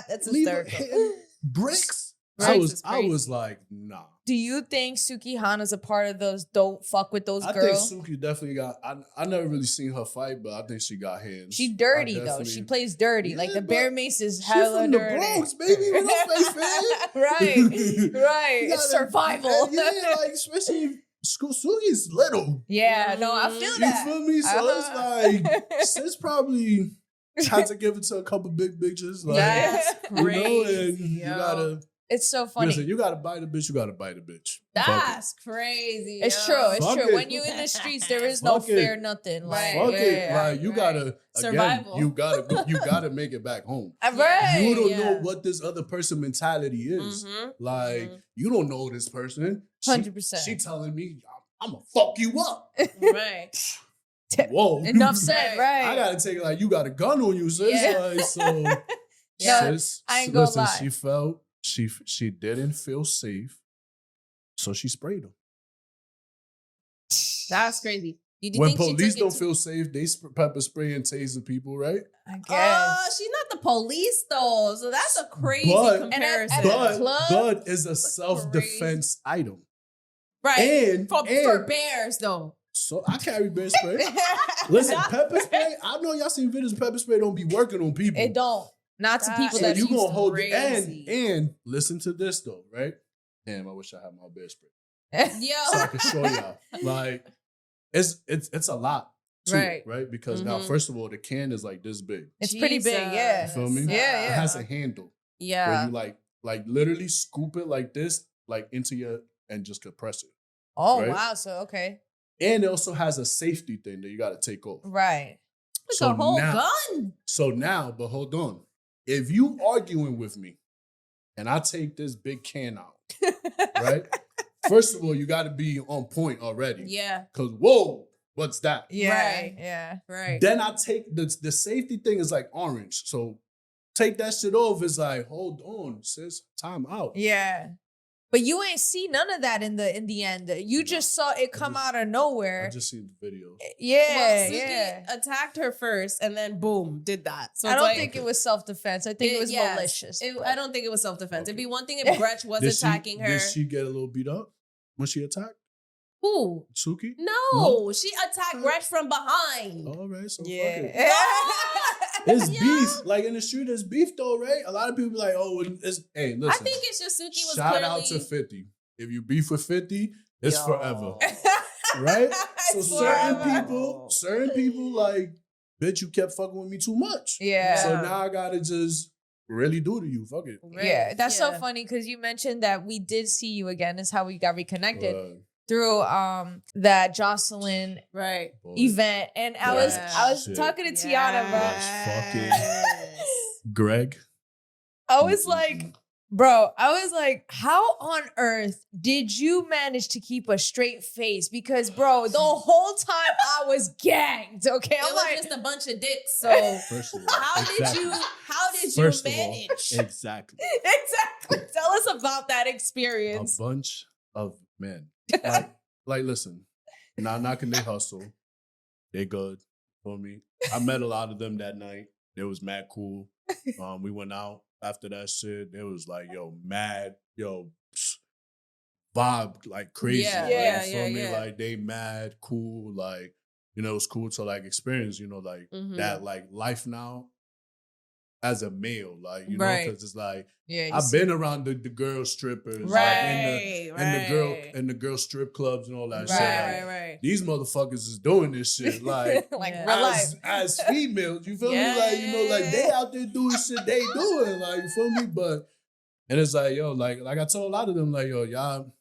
That's hysterical. Bricks. I was like, nah. Do you think Suki Hana's a part of those don't fuck with those girls? I think Suki definitely got, I never really seen her fight, but I think she got hands. She dirty though. She plays dirty. Yeah, like the bear mace is hella dirty. She from the Bronx, baby. With her face, man. Right. It's survival. Yeah, like especially Suki's little. Yeah, no, I feel that. You feel me? So it's like, sis probably, Had to give it to a couple big bitches. Like, That's crazy. and you gotta. It's so funny. Listen, you gotta bite a bitch. You gotta bite a bitch. That's crazy. It's true. It's Fuck true. it. When you in the streets, there is no Fuck it. fear, nothing. Like, Fuck it. Like you gotta again, Survival. you gotta make it back home. Right. You don't know what this other person mentality is. Mm-hmm. Like you don't know this person. 100%. She telling me I'm gonna fuck you up. Right. Whoa. Enough said. Right. I gotta take it like you got a gun on you, sis. Yeah. Like, so sis, I ain't gonna listen, lie. she felt she didn't feel safe, so she sprayed him. That's crazy. Do you When think she police took it don't to- feel safe, they pepper spray and taser people, right? I guess. She's not the police though, so that's a crazy But- comparison. And at club? But it's a self-defense item. right. And For bears though. so I carry bear spray. Listen, pepper spray. I know y'all seen videos. Pepper spray don't be working on people. It don't. Not to people So that you use gonna hold it. crazy. And listen to this though, right? Damn, I wish I had my bear spray Yo. so I can show y'all. Like, it's a lot, too, Right. right? Because now, Mhm. first of all, the can is like this big. It's pretty big, yeah. You feel me? Yeah, It has a handle where Yeah. you like literally scoop it like this, like into your and just compress it. Oh, Right? wow. So, okay. And it also has a safety thing that you got to take off. Right. It's So a whole now- gun. So now, but hold on. If you arguing with me and I take this big can out, right? First of all, you got to be on point already. Yeah. Because, whoa, what's that? Yeah. Right. Yeah. Right. Then I take the safety thing is like orange. So take that shit off. It's like, hold on, sis, time out. Yeah. But you ain't see none of that in the end. You just saw it come out of nowhere. I just seen the video. Yeah. Well, Suki Yeah. attacked her first and then boom, did that. So I it's don't like, think it was self-defense. I think it was yes. malicious. I don't think it was self-defense. It'd Okay. be one thing if Gretch was attacking her. Did she get a little beat up when she attacked Who? Suki? No, she attacked Gretch from behind. All right, so fuck yeah. it. It's Yeah. beef. Like in the street, there's beef though, right? A lot of people be like, oh, it's hey, listen. I think it's just Suki was shout clearly... out to 50. If you beef with 50, it's Yo. forever. Right? So It's certain people like, bitch, you kept fucking with me too much. Yeah. So now I gotta just really do to you. Fuck it. Yeah, that's so Yeah. funny because you mentioned that we did see you again. Is how we got reconnected Right. through that Jocelyn Right. Boy. event, and I was Shit. talking to Tiana, bro. Fucking Greg. I was like, bro, I was like, how on earth did you manage to keep a straight face? Because, bro, the whole time I was gagged. Okay, It I'm was like, just a bunch of dicks. So First of all, how exactly. did First you of all, manage? exactly. exactly. Tell us about that A experience. bunch of men. Like, listen, not knocking their hustle. They good for me. I met a lot of them that night. They was mad cool. We went out after that shit. It was like, mad, vibe like crazy. Yeah, like, yeah, you feel me? yeah. Like they mad, cool, like, it was cool to like experience, like Mhm. that like life now as a male, like, Right. because it's like Yeah, I've been around the girl strippers, like, Right, and the girl strip clubs and all that shit. Right, Like, right. these motherfuckers is doing this shit like like Yeah. real life. as females. You feel Yeah, me? Like, like yeah, they out there doing shit they doing. Like, you feel me? But and it's like, like I told a lot of them, like, y'all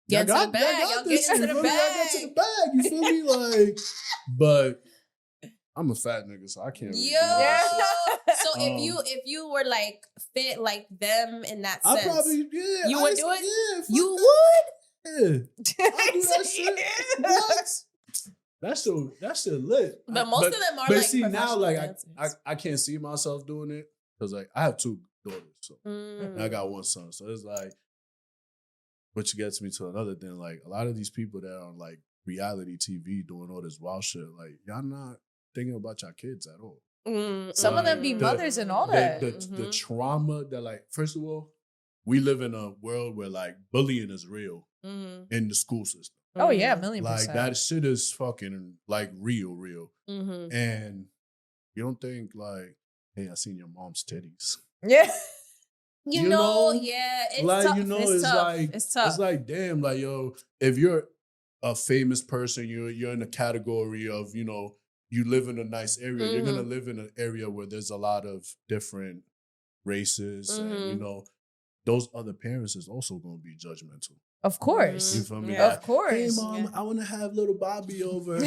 Get into the bag. got Y'all this get into shit, the you feel me? Y'all get to the bag. You feel me? Like, but I'm a fat nigga, so I can't really do Yo. that shit. So if you were like fit like them in that I sense, probably You would do it? Yeah, fuck you that. would. Yeah. I do that shit. What? That shit lit. But most of them are but like see now, professional like dancers. I can't see myself doing it because like I have 2 daughters, so Mm. and I got 1 son. So it's like, which gets me to another thing. Like a lot of these people that are on like reality TV doing all this wild shit, like y'all not thinking about your kids at all. Mm, Some of them be mm, mothers and all mm, that. The mhm. trauma that like, first of all, we live in a world where like bullying is real Mhm. in the school system. Oh yeah, Mhm. 1,000,000%. Like that shit is fucking like real. Mhm. And you don't think like, hey, I seen your mom's titties. Yeah. You You know, know? yeah, it's Like, tough. it's tough. like It's tough. It's like, damn, like, if you're a famous person, you're in a category of, you live in a nice area, you're gonna live in an area where there's a lot of different races, and you know, those other parents is also gonna be judgmental. Of course. You feel me? Yeah. Of course. Hey mom, I want to have little Bobby over.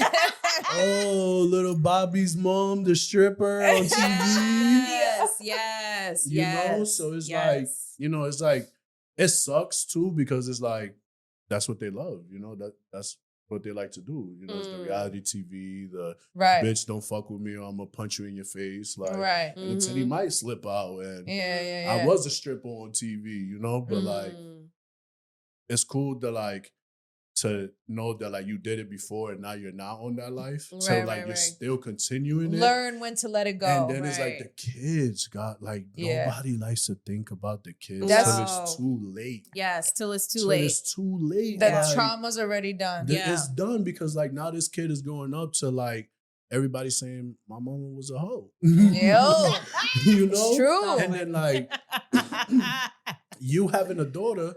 Oh, little Bobby's mom, the stripper on TV. Yes. You know, so it's like, you know, it's like, it sucks too, because it's like, that's what they love, you know, that's what they like to do. You know, it's the reality TV, the bitch don't fuck with me or I'm gonna punch you in your face. Like, and the titty might slip out, and I was a stripper on TV, you know, but like, it's cool to like, to know that like you did it before and now you're not on that life. So like you're still continuing it. Learn when to let it go. And then it's like the kids got like, nobody likes to think about the kids That's- till it's too late. Yes, till it's too late. It's too late. The like, trauma's already done. It's done, because like now this kid is growing up to like everybody saying my mama was a hoe. Yo. You know? It's true. And then like you having a daughter,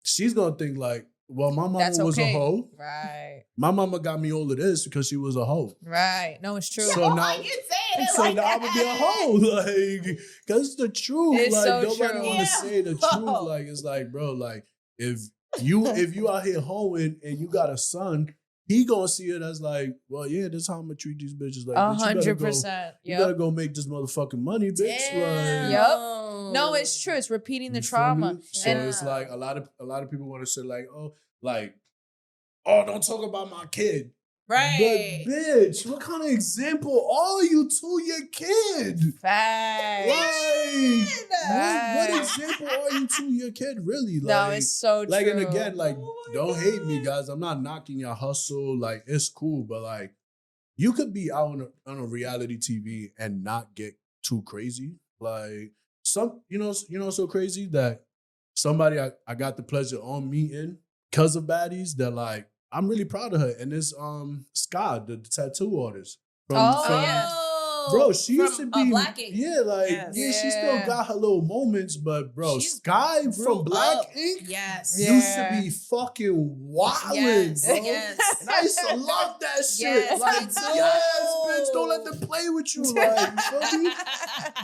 she's gonna think like, well, my mama was a hoe. Right. My mama got me all of this because she was a hoe. Right. No, it's true. So now, you saying it so like now that? I'm gonna be a hoe, like, cause it's the truth. It's like so nobody true. want to say the truth. Like it's like, bro, like if you out here hoeing and you got a son, he gonna see it as like, well, yeah, this is how I'm gonna treat these bitches. Like, bitch, 100%. you gotta go make this motherfucking money, bitch. Like, Yep. No, it's true. It's repeating the you feel trauma. me? So it's like a lot of people want to say like, oh, don't talk about my kid. Right. But bitch, what kind of example are you to your kid? Facts. Like, what example are you to your kid, really? Like, No, it's so true. like, and again, like, don't hate me, guys. I'm not knocking your hustle. Like, it's cool, but like, you could be out on a reality TV and not get too crazy. Like, so crazy that somebody I got the pleasure on meeting because of Baddies, that like, I'm really proud of her. And it's Scott, the tattoo artist. Bro, she used to be Black Ink. Yeah, like she still got her little moments, but bro, Sky from Black Ink used to be fucking wildin', bro. Yes. And I used to love that shit. Yes, like, me too. yes, bitch, don't let them play with you. Like, you feel me?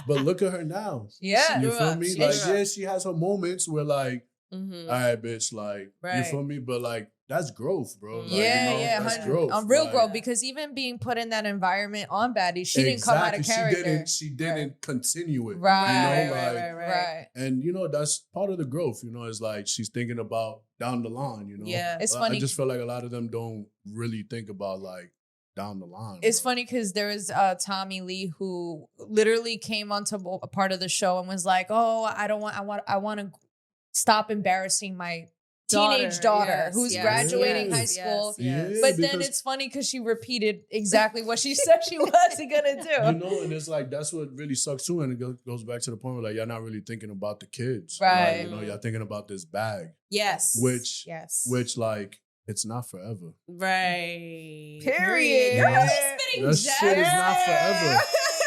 But look at her now. Yeah. You feel me? She Like, grew up. yeah, she has her moments where like, all right, bitch, like, you feel me? But like, that's growth, bro. Like, that's growth. Real like, growth, because even being put in that environment on Baddies, she didn't come out of character. She didn't continue it. Right. You know, like, Right. and you know, that's part of the growth, you know, is like she's thinking about down the line, you know. Yeah. It's I funny. just feel like a lot of them don't really think about like down the line. It's bro. funny because there was Tommy Lee who literally came onto a part of the show and was like, "Oh, I want to stop embarrassing my teenage daughter who's graduating high school." Yeah, But then it's funny because she repeated exactly what she said she wasn't gonna do. You know, and it's like that's what really sucks too, and it goes back to the point where like you're not really thinking about the kids, Right? Like, you know, you're thinking about this bag, Yes. which like it's not forever. Right. Period. You're really That spitting shit is not forever. gems.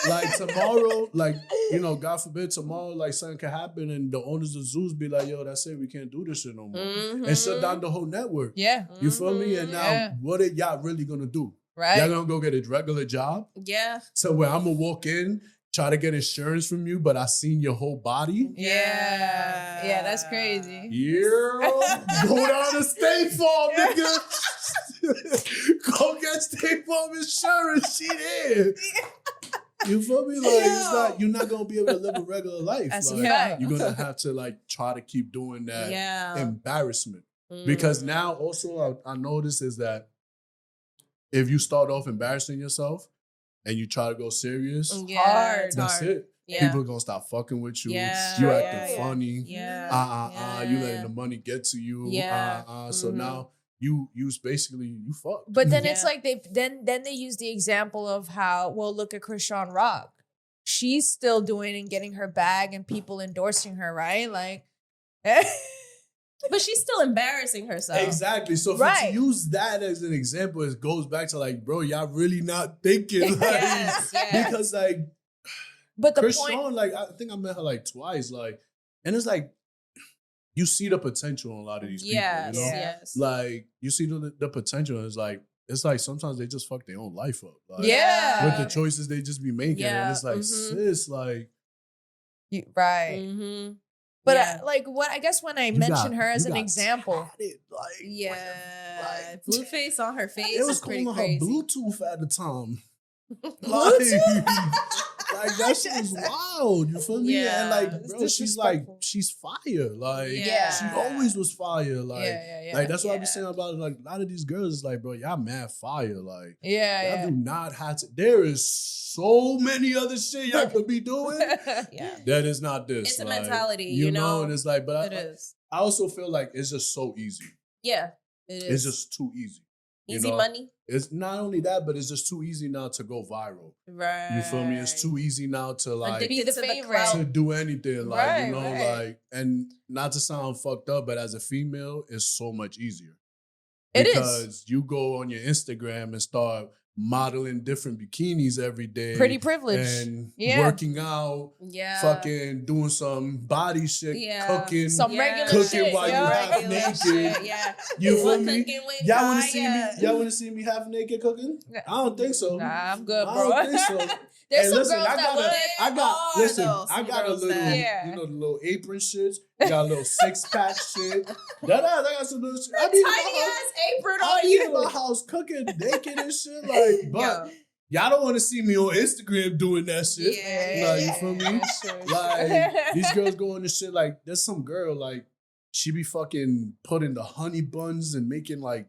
Like tomorrow, like, you know, God forbid tomorrow, like something could happen and the owners of Zeus be like, yo, that's it, we can't do this shit no more. And shut down the whole network. Yeah. You feel me? And now what are y'all really gonna do? Right. Y'all gonna go get a regular job? Yeah. So where I'm gonna walk in, try to get insurance from you, but I seen your whole body? Yeah. Yeah, that's crazy. Yeah. Go down to State Farm, nigga. Go get State Farm insurance. She there. You feel me? Like it's not, you're not gonna be able to live a regular life. That's like, a fact. You're gonna have to like try to keep doing that Yeah. embarrassment. Because now also I notice is that if you start off embarrassing yourself and you try to go serious, Hard. that's it. Yeah. People are gonna stop fucking with you. Yeah. You Yeah, acting yeah. funny. Yeah. You letting the money get to you. Yeah. So now you basically you fucked. But then it's like they use the example of how, well, look at Krishan Rock. She's still doing and getting her bag and people endorsing her, right? Like, but she's still embarrassing herself. Exactly. So if you use that as an example, it goes back to like, bro, y'all really not thinking. Like, Yes. Because like, but the Krishan, point, like, I think I met her like twice. Like, and it's like, you see the potential in a lot of these people. You know? Yes. Like, you see the potential. And it's like, it's like sometimes they just fuck their own life up. Like, Yeah. with the choices they just be making. Yeah. And it's like, sis, like. Right. Mm-hmm. But Yeah. what I guess when I mention her as an example. Tatted, like, Yeah. like, Blueface on her face. it was is pretty calling her crazy. Bluetooth at the time. Bluetooth? Like that shit was wild. You feel me? Yeah. And like, It's bro, she's like, disrespectful. she's fire. Like, Yeah. she always was fire. Like, Yeah. like that's what I be Yeah. saying about it. Like, a lot of these girls is like, bro, y'all mad fire. Like, Yeah. y'all do not have to. There is so many other shit y'all could be doing. Yeah. That is not this. It's a like, mentality, you you know. know? And it's like, but It is. I also feel like it's just so easy. Yeah. It is. It's just too easy. You easy know? money. It's not only that, but it's just too easy now to go viral. Right. You feel me? It's too easy now to like Addicted Be the to the favorite. clout. to do anything. Like, Right, you know, right. like, and not to sound fucked up, but as a female, it's so much easier. It is. Because you go on your Instagram and start modeling different bikinis every day. Pretty privilege. And Yeah. working out, Yeah. fucking doing some body shit, Yeah. cooking. Some Yeah. regular Cooking shit. while you yo. half Regular naked. shit, yeah. You feel What me? cooking with Y'all want to see me? Kaya? Y'all want to see me half naked cooking? I don't think so. Nah, I'm good, I bro. don't think so. There's Hey, some listen, girls I that got would. I got a little, Yeah. you know, the little apron shits. Got a little 6-pack shit. I got some little shit. I be in my Tiny house- ass apron I on be in my you. house cooking naked and shit. Like, but Yeah. y'all don't want to see me on Instagram doing that shit. Yeah. Like, you feel me? Sure. Like, these girls go on this shit. Like, there's some girl, like, she be fucking putting the honey buns and making, like,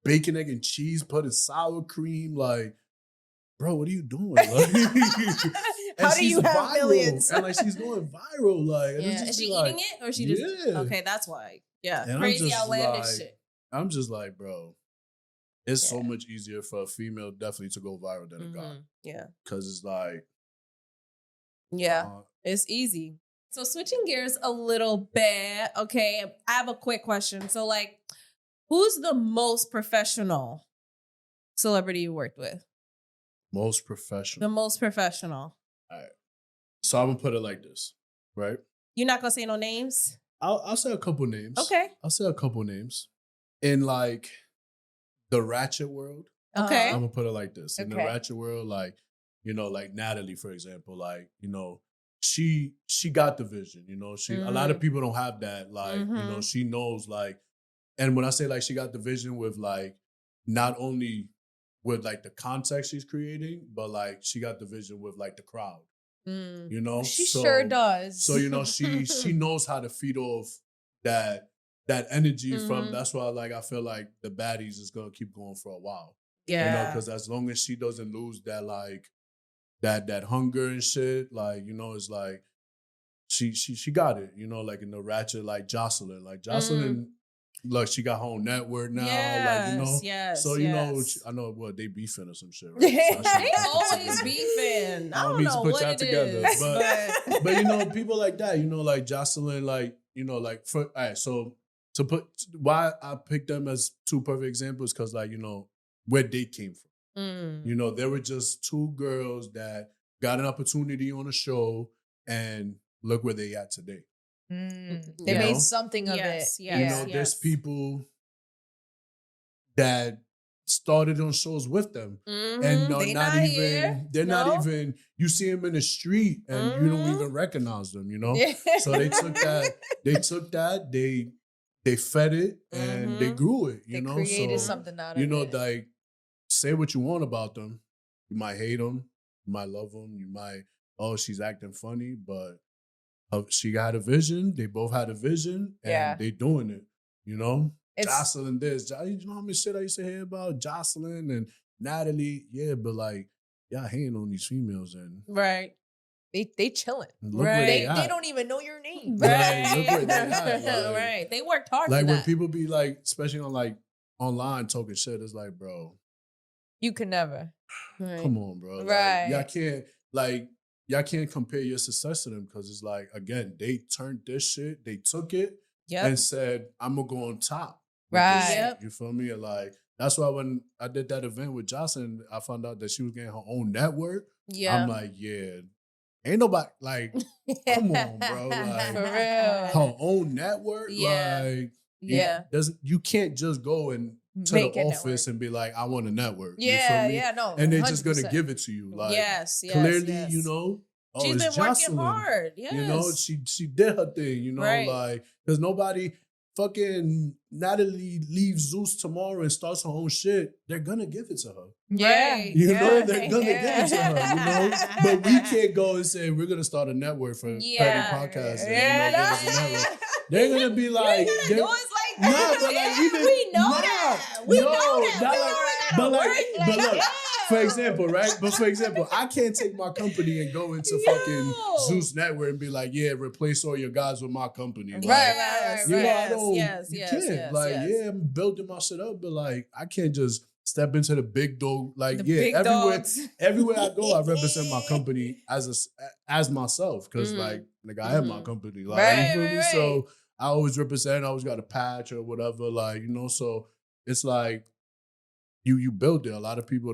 bacon, egg, and cheese, putting sour cream. Like, bro, what are you doing? Like, How do she's you have millions? And, like, she's going viral. Like, and it's Yeah. just Is be she like, eating it or she just? Yeah. Okay, that's why. Yeah. And I'm Crazy just outlandish like- shit. I'm just like, bro, it's so Yeah. much easier for a female definitely to go viral than a guy. Mhm. Yeah. Because it's like, Yeah. uh, It's easy. So switching gears a little bit. Okay, I have a quick question. So like, who's the most professional celebrity you worked with? most professional. The most professional. So I'm gonna put it like this, right? You're not gonna say no names? I'll say a couple names. Okay. I'll say a couple names. In like the ratchet world, Okay. I'm gonna put it like this. In the Okay. ratchet world, like, you know, like Natalie, for example, like, you know, she got the vision, you know. A lot of people don't have that. Like, you know, she knows, like, and when I say like she got the vision with like not only with like the context she's creating, but like she got the vision with like the crowd. Mm. You know? She So- sure does. So, you know, she knows how to feed off that energy from, Mhm. that's why like I feel like the Baddies is gonna keep going for a while. You know, Yeah. because as long as she doesn't lose that like that hunger and shit, like, you know, it's like she got it, you know, like in the ratchet, like Jocelyn. Like Jocelyn, like she got her own network now. Like, you know. yes. So, you know, yes. I know what they beefing or some shit, right? They So I They shouldn't- always beefing. I I don't don't mean to know put what that it together, is, but- But you know, people like that, you know, like Jocelyn, like, you know, like for all right, so to put why I picked them as two perfect examples, because like, you know, where they came from. Mm. You know, they were just two girls that got an opportunity on a show and look where they at today. They Yeah. made something of Yes, it. yes, You Yeah. know, there's yes. people that started on shows with them. Mhm. And They not not even here. they're No. not even, you see them in the street and you don't Mhm. even recognize them, you know? Yeah. So they took that, they fed it and they Mhm. grew it, They you know? created So, something out you of know, it. like, say what you want about them. You might hate them, you might love them, you might, oh, she's acting funny, but she got a vision. They both had a vision and Yeah. they doing it, you know? It's- Jocelyn this, you know how much shit I used to hear about Jocelyn and Natalie? Yeah, but like, y'all hating on these females and Right. They chilling. look Right. where They they at. don't even know your name. Right. Look where they at, like- Right. They worked hard Like for when that. people be like, especially on like online talking shit, it's like, bro, You can never. Right. come on, bro. Like, Right. y'all can't compare your success to them because it's like, again, they turned this shit, they took it Yep. and said, I'm gonna go on top. with this Right. shit." Yep. You feel me? And like, that's why when I did that event with Jocelyn, I found out that she was getting her own network. Yeah. I'm like, yeah, ain't nobody like, come on, bro. Like, For real. her own network. Yeah. Like, Yeah. you can't just go and to the office and be like, I want a network. Yeah, you feel me? yeah, no. And they're just 100%. gonna give it to you. Like yes, clearly, yes. you know. Oh, She's been Jocelyn. working hard. Yes. You know, she did her thing, you know, Right. like because nobody fucking Natalie leaves Zeus tomorrow and starts her own shit, they're gonna give it to her. Yeah. Right. You know, Yeah. they're gonna give it to her, you know. But we can't go and say we're gonna start a network for Yeah. petty podcasts. And, Yeah, give us a network. They're gonna be like, No, they're- it's like Nah, but like even we know nah, that. We no, know that. not We like- know we but gotta like, work. but look, Yeah. for example, right? But for example, I can't take my company and go into fucking Zeus Network and be like, yeah, replace all your guys with my company. Like, Yes, you know, I yes, don't. yes, you yes, can't. yes, like, yes. yeah, I'm building my shit up, but like, I can't just step into the big dog. Like, The yeah, big everywhere, dogs. everywhere I go, I represent my company as myself because, like, I am my Mhm. company. Like, Right, you feel me? right, So I always represent. I always got a patch or whatever. Like, you know, so it's like you build it. A lot of people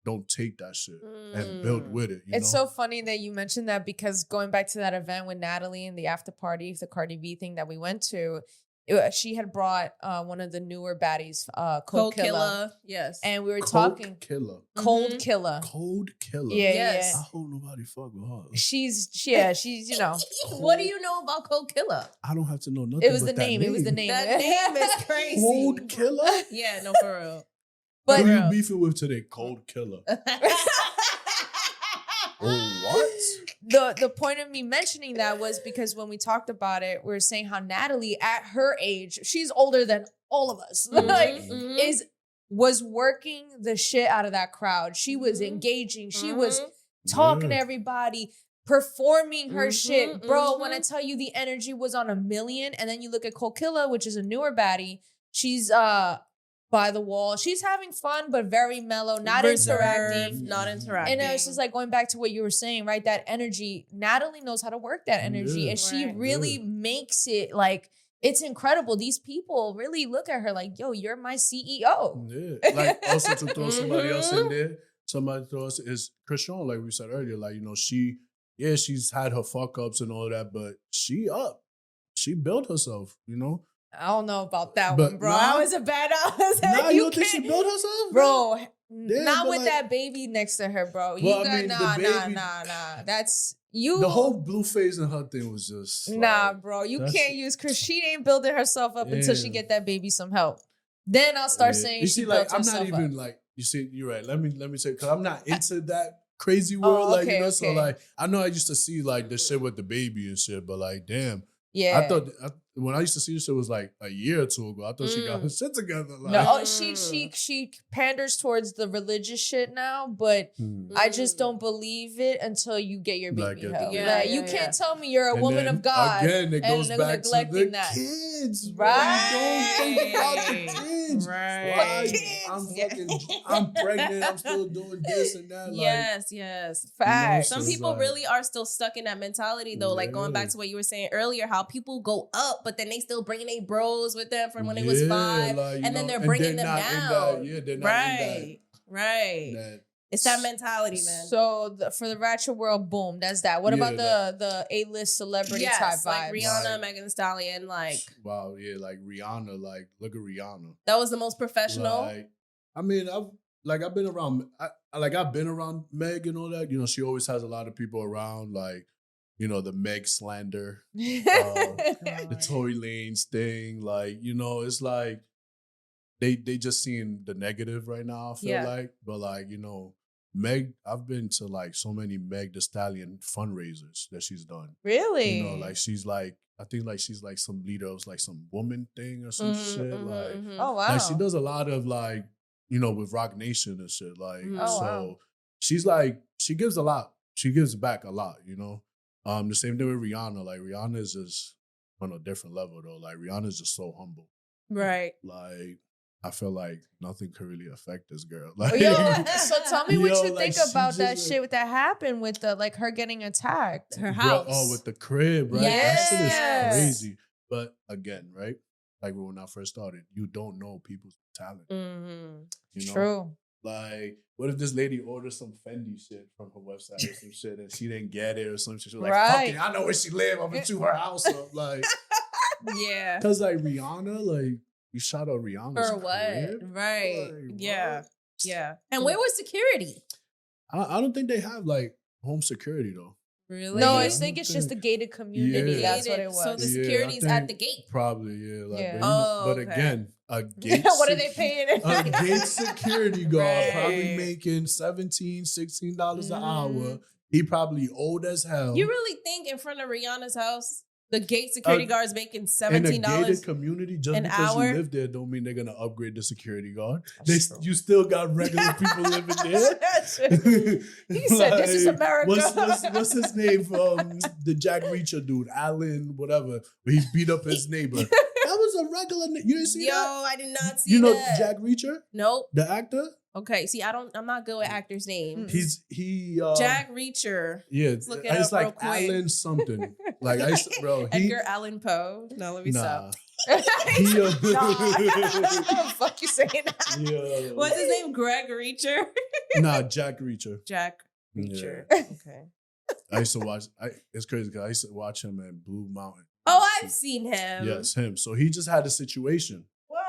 don't take that shit and build with it. You It's know? so funny that you mentioned that because going back to that event with Natalie and the after party, the Cardi B thing that we went to, she had brought one of the newer baddies, Cold Killer. Yes. And we were Cold talking Killer. Cold Mhm. Killer. Cold Killer. Yeah, Yes. I hope nobody fuck with her. She's you know. What do you know about Cold Killer? I don't have to know nothing. It was but the that name. It was the name. That name is crazy. Cold Killer. Yeah, no, for real. But Who you beefing with today? Cold Killer. Oh, what? the point of me mentioning that was because when we talked about it, we were saying how Natalie, at her age, she's older than all of us. Like, mhm. was working the shit out of that crowd. She was engaging. She was talking to everybody, performing her shit. Bro, when I tell you the energy was on 1,000,000, and then you look at Cold Killer, which is a newer baddie, she's by the wall. She's having fun, but very mellow, not interacting. Not interacting. And it's just like going back to what you were saying, right? That energy, Natalie knows how to work that energy. Yeah. And she Right. really makes it like, it's incredible. These people really look at her like, yo, you're my CEO. Yeah. Like also to throw somebody else in there. Somebody throw us is Christian, like we said earlier. Like, you know, she's had her fuck ups and all that, but she up. She built herself, you know? I don't know about that But one, bro. nah. I was a badass. Nah, you don't think she built herself? Bro, Yeah, not but with like- that baby next to her, bro. You Well, I got mean, the baby- nah. That's you. The whole blue phase in her thing was just Nah, like, bro. You that's- can't use because she ain't building herself up until she Yeah. get that baby some help. Then I'll start yeah. saying You she see, built like I'm herself not even up. like you see, you're right. Let me say because I'm not into that crazy world, like you know. So okay. like I know I used to see like the shit with the baby and shit, but like damn. Yeah. I thought when I used to see this shit was like a year or two ago. I thought she got her shit together. Like, No, she panders towards the religious shit now, but I just don't believe it until you get your Like, baby get the help. baby. Like, Yeah, you yeah, can't tell me you're a and woman then, of God. Again, it and goes then back to the neglecting that. kids. Right. Don't think about the kids. Right. Why? Kids. I'm pregnant. I'm still doing this and that. Yes. Facts. Some So it's people like- really are still stuck in that mentality though. Like going back Yeah. to what you were saying earlier, how people go up, but then they still bringing their bros with them from when they was 5, like, you and then know, they're and bringing they're them not in down. that- they're not right. in that. It's that mentality, man. So for the Ratchet world, boom, that's that. What Yeah, about the A-list celebrity type yes, vibes? like Rihanna, Like- Megan Thee Stallion, like Wow, yeah, like Rihanna, like look at Rihanna. that was the most professional. Like, I mean, I've been around. I've been around Meg and all that. You know, she always has a lot of people around. Like, you know, the Meg slander, the Tory Lanez thing. Like, you know, it's like they just seeing the negative right now. I feel Yeah. like, but like, you know, Meg. I've been to like so many Meg Thee Stallion fundraisers that she's done. Really? You know, like she's like. I think like she's like some leader of like some woman thing or some Mhm, shit. mhm, Like, mhm. Oh wow. like she does a lot of like, you know, with Rock Nation and shit. Like, Mhm. Oh, so wow. she's like, she gives a lot. She gives back a lot, you know. The same thing with Rihanna. Like Rihanna is just on a different level though. Like Rihanna is just so humble. Right. Like I feel like nothing could really affect this girl. Oh, Like, yo, so tell me what Yo, you like, think she about that just, shit that happened with the like her getting attacked. Her Bro, house. oh, with the crib, right? Yes. That shit Yes. is crazy. But again, right? Like when I first started, you don't know people's talent. Mm-hmm. You know? True. Like, what if this lady orders some Fendi shit from her website or some shit and she didn't get it or some shit? She was like, Right. fuck it, I know where she live. I'm gonna chew her house up. Like, Yeah. cause like Rihanna, like, you shot at Rihanna's For what? crib? Right. Like, Yeah. what? Yeah. And where was security? I don't think they have like home security though. Really? No, Yeah, I I think don't it's just a think- gated community. Yeah. That's what it was. So the Yeah, I security's at think the gate. Probably, yeah. Like, Yeah. But, you know, Oh, but okay. again, a gate. What are they paying? A gate security guard probably Right. making $17, $16 an hour. Mhm. He probably old as hell. You really think in front of Rihanna's house, the gate security guard's making in a $17? gated community, just an because hour? you live there, don't mean they're gonna upgrade the security guard. That's true. You still got regular people living there. He said, "This is America." What's his name from the Jack Reacher dude, Alan, whatever, where he beat up his neighbor. That was a regular. You didn't see Yo, that? I did not see You know that. Jack Reacher, Nope. the actor. Okay. See, I'm not good with actors' names. He Jack Reacher. Yeah, Let's look it it's up real like quick. Alan something. Like bro, he Edgar Allan Poe. No, let me nah. stop. He, Fuck you saying that? yeah. What's his name? Greg Reacher? Nah, Jack Reacher. Jack Yeah. Reacher. Okay. I used to watch. It's crazy because I used to watch him at Blue Mountain. Oh, I've seen him. Yes, him. So he just had a situation What?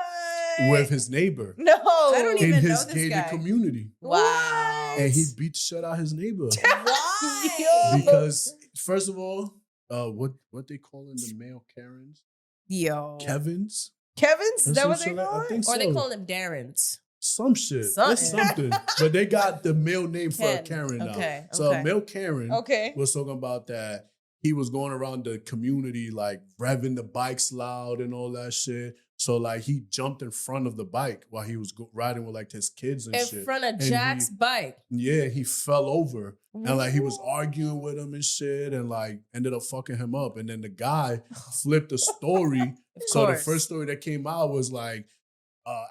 with his neighbor No, I don't in even know his this gated guy. community, Wow. and he beat the shit out his neighbor Why? because first of all, what they calling the male Karens? Yo. Kevin's. Kevin's? Is that what they Some shit call I it? think Or they so. calling him Darren's. Some shit. Something. It's something. But they got the male name for a Ken. Karen now. Okay, So okay. a male Karen Okay. was talking about that he was going around the community like revving the bikes loud and all that shit. So like he jumped in front of the bike while he was riding with like his kids and In shit. front of And Jack's he- bike. Yeah, he fell over and like he was arguing with him and shit and like ended up fucking him up. And then the guy flipped the story. So the course. first story that came out was like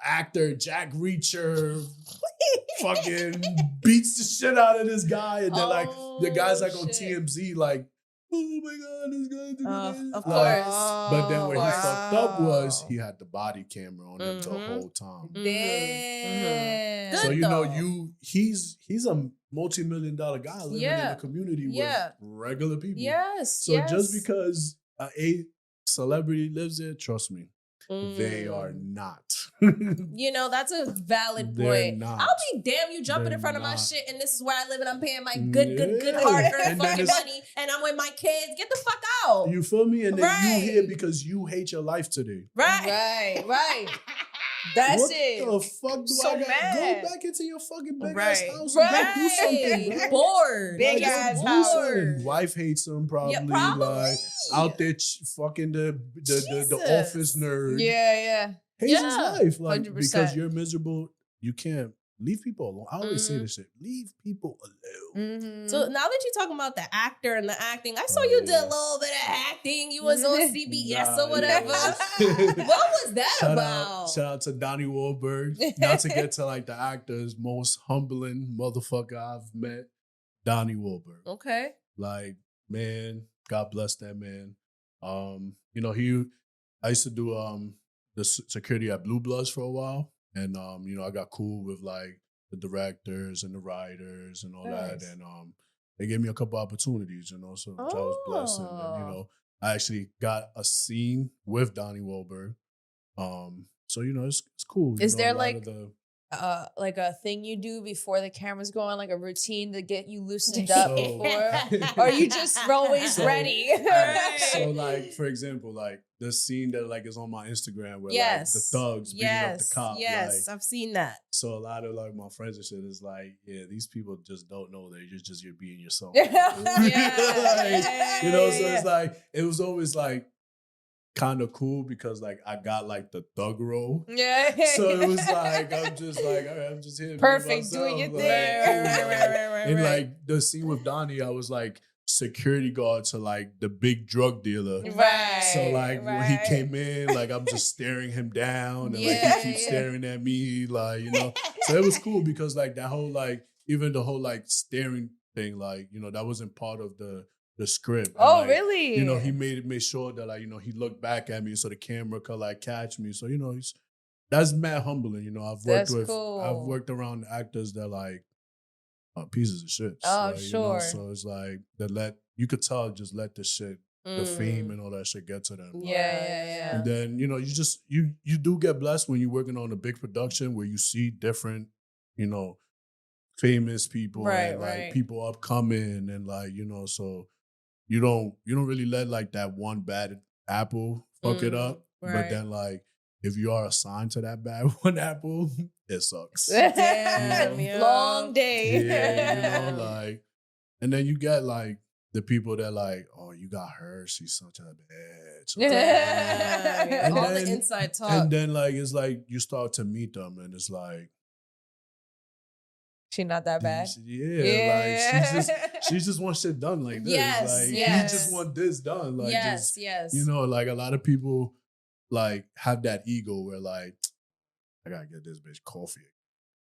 actor Jack Reacher fucking beats the shit out of this guy. And then like the guy's like on shit. TMZ like, oh my God, this guy's doing this. Of Like, course. but then what he course. fucked up was he had the body camera on him the Mhm. whole time. Damn. Good So you know, though. he's a multi-million-dollar guy living in Yeah. a community Yeah. with regular people. Yes. So just because a celebrity lives there, trust me, they Mm. are not. You know, that's a valid They're point. not. I'll be damn you jumping They're in front of my not. shit and this is where I live and I'm paying my good Yeah. hard-earned And then fucking it's- money and I'm with my kids. Get the fuck out. You feel me? And then Right. you here because you hate your life today. right. Right. That's what it. the fuck do So I got? mad. Go back into your fucking big ass Right. house Right. and go do something, bro. Bored. Big Like, ass go do house. something. Wife hates him probably. probably. Like out there fucking the Jesus. office nerd. Yeah. Hates Yeah. his life. Like 100%. because you're miserable, you can't leave people alone. I always say Mhm. this shit. Leave people alone. Mm-hmm. So now that you're talking about the actor and the acting, I saw Oh, you did yeah. a little bit of acting. You was on CBS Nah, or whatever. yeah. What was that Shout about? out to Donnie Wahlberg. Not to get to like the actor's most humbling motherfucker I've met, Donnie Wahlberg. Okay. Like, man, God bless that man. You know, I used to do the security at Blue Bloods for a while. And you know, I got cool with like the directors and the writers and all that. Nice. And they gave me a couple opportunities, you know, so which I was blessed. And then, you know, I actually got a scene with Donnie Wahlberg. So you know, it's cool. Is you know, there a lot like- of like a thing you do before the cameras go on, like a routine to get you loosened So- up before? Or you just always So- ready? so like for example, like the scene that like is on my Instagram where Yes. like the thugs beating up the cop. Yes, Like, I've seen that. so a lot of like my friends and shit is like, yeah, these people just don't know that you're being yourself. Yeah. Like, you know, so Yeah. it's like it was always like kind of cool because like I got like the thug role. Yeah. So it was like I'm just like, all right, I'm just here. being Perfect, doing your myself, thing. like, cool, Right. And like the scene with Donnie, I was like security guard to like the big drug dealer. Right. So like when he right. came in, like I'm just staring him down, and like Yeah, he keeps yeah. staring at me, like you know. So it was cool because like that whole like even the whole like staring thing, like you know that wasn't part of the script. And, Oh, like, really? You know, he made sure that like you know he looked back at me so the camera could like catch me. So you know that's mad humbling. You know, I've worked That's I've cool. worked around actors that like pieces of shit. Oh, like, you know, sure. so it's like you could tell just let the shit the fame and all that shit get to them. Yeah. And then, you know, you do get blessed when you're working on a big production where you see different, you know, famous people and like people upcoming and like, you know, so you don't really let like that one bad apple fuck it up. But then like if you are assigned to that bad one apple, it sucks. Damn, you know? long day. Yeah, you know, like, and then you get like the people that like, oh, you got her, she's such a bitch. Yeah. And All then, the inside talk. And then like it's like you start to meet them and it's like, she not that bad. Like she just wants shit done like this. Yes, like yes. you just want this done. Like yes. you know, like a lot of people like have that ego where like, I gotta get this bitch coffee.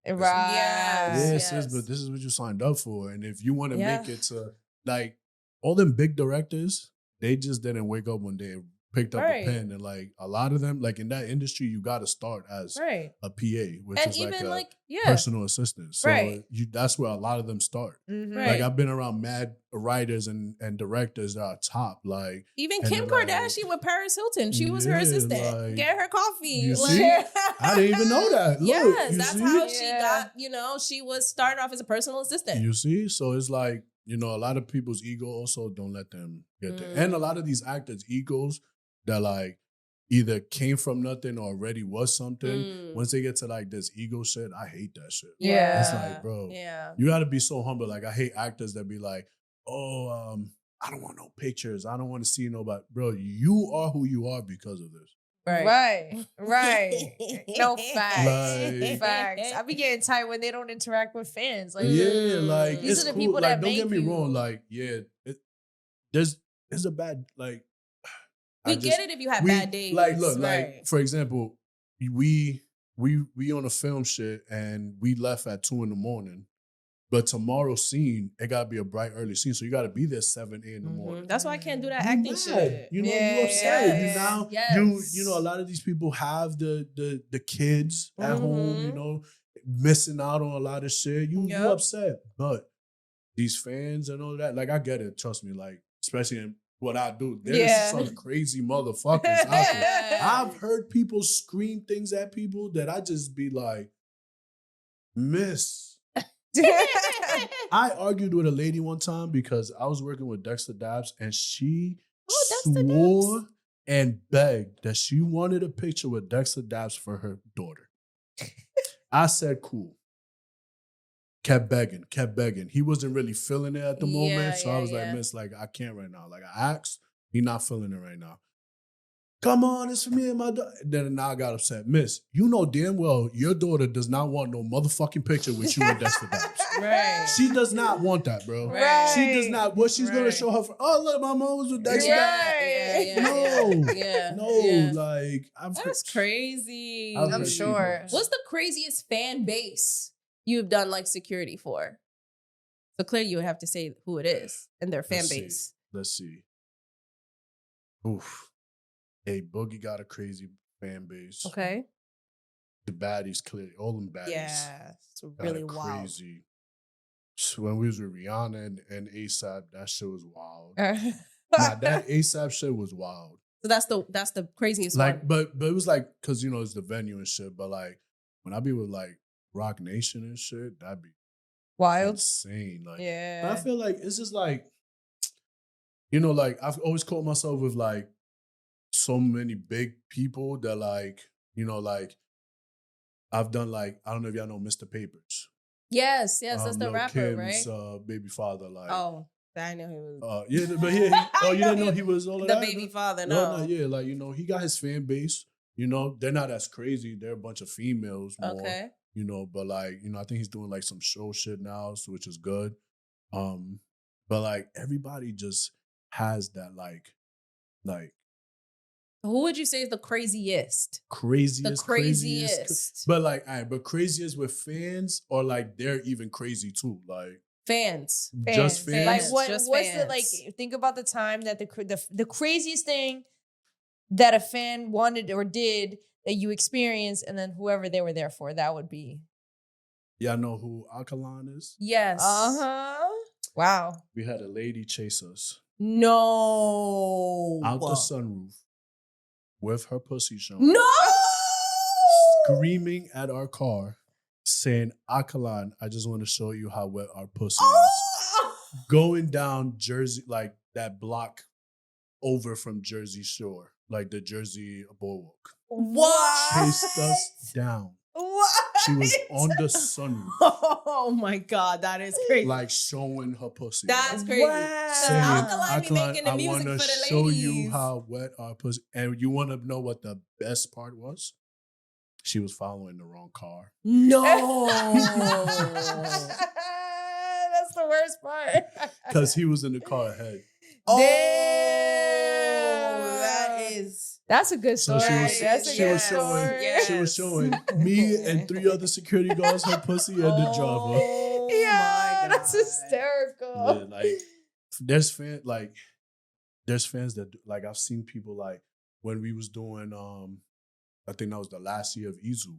Right. Yes, but this is what you signed up for. And if you want to make it to like all them big directors, they just didn't wake up one day and picked up a pen. And like a lot of them, like in that industry, you got to start as a PA, which and is even like a personal assistant. So that's where a lot of them start. Like I've been around mad writers and directors that are top. Like even Kim Kardashian with Paris Hilton, she was her assistant. Like, get her coffee. You see? I didn't even know that. Look, yes, that's how she got. You know, she was started off as a personal assistant. You see, so it's like, you know, a lot of people's ego also don't let them get there, and a lot of these actors' egos that like either came from nothing or already was something. Once they get to like this ego shit, I hate that shit. Yeah. It's like, bro, you gotta be so humble. Like I hate actors that be like, oh, I don't want no pictures. I don't want to see nobody. Bro, you are who you are because of this. Right. No facts. Like, facts. I be getting tired when they don't interact with fans. Like, like these it's are the cool. people Like, that don't make get me you. wrong. Like, there's a bad like. We get it if you have bad days. Like, look, like for example, we on a film shit and we left at 2 a.m. But tomorrow's scene, it gotta be a bright early scene, so you gotta be there 7, 8 in the morning. That's why I can't do that acting shit. You know, you upset. You know, a lot of these people have the kids at home. You know, missing out on a lot of shit. You upset, but these fans and all that, like I get it. Trust me, like especially in what I do, there's some crazy motherfuckers out there. I've heard people scream things at people that I just be like, miss. I argued with a lady one time because I was working with Dexter Dabbs and she swore and begged that she wanted a picture with Dexter Dabbs for her daughter. I said, cool. Kept begging. He wasn't really feeling it at the moment. So I was like, miss, like, I can't right now. Like, I asked, he not feeling it right now. Come on, it's for me and my daughter. Then now I got upset. Miss, you know damn well your daughter does not want no motherfucking picture with you and Dexter Dabbs. Right. She does not want that, bro. Right. She does not. What she's going to show her, oh, look, my mom was with Dexter Dabbs. No, like. That's crazy. I'm sure. What's the craziest fan base you've done like security for? So clearly you would have to say who it is and their fan base. Let's see. Oof. Hey, Boogie got a crazy fan base. Okay. The Baddies, clearly. All them Baddies. Yeah. It's really wild. Crazy. When we was with Rihanna and ASAP, that shit was wild. That ASAP shit was wild. So that's the craziest like, one. But it was like, because, you know, it's the venue and shit. But like, when I be with like Rock Nation and shit, that'd be wild. Insane. Like, yeah. But I feel like it's just like, you know, like I've always caught myself with like, so many big people that like, you know, like I've done like, I don't know if y'all know Mr. Papers. Yes, that's the Lil' rapper, Kim's, right? Baby father, like. Oh, I know he was. Yeah, but yeah, you didn't know he was all of the that? baby father, no. Yeah, like, you know, he got his fan base, you know, they're not as crazy. They're a bunch of females more, you know, but like, you know, I think he's doing like some show shit now, so which is good. But like everybody just has that like, who would you say is the craziest? Craziest. But like, all right, but craziest with fans or like they're even crazy too? Like fans. Just fans. Like what's fans. the like? Think about the time that the craziest thing that a fan wanted or did that you experienced, and then whoever they were there for, that would be. Y'all know who Alkaline is? Yes. Wow. We had a lady chase us. No. Out the sunroof with her pussy showing. No. Screaming at our car, saying, Akalan, I just want to show you how wet our pussy is. Oh. Going down Jersey, like that block over from Jersey Shore, like the Jersey Boardwalk. What? Chased us down. What? She was on the sunroof. Oh my God, that is crazy. Like showing her pussy. That's crazy. Wow. So Saying, Alkaline be making the I music want for to the show ladies. you how wet our pussy. And you want to know what the best part was? She was following the wrong car. No. That's the worst part. Because he was in the car ahead. Oh, Damn. that is. That's a good So story. she was, That's a she good was showing, story. she was showing me and 3 other security guards her pussy and the driver. Oh Yeah, my that's God. hysterical. Yeah, like there's fans that like I've seen people like when we was doing I think that was the last year of Izu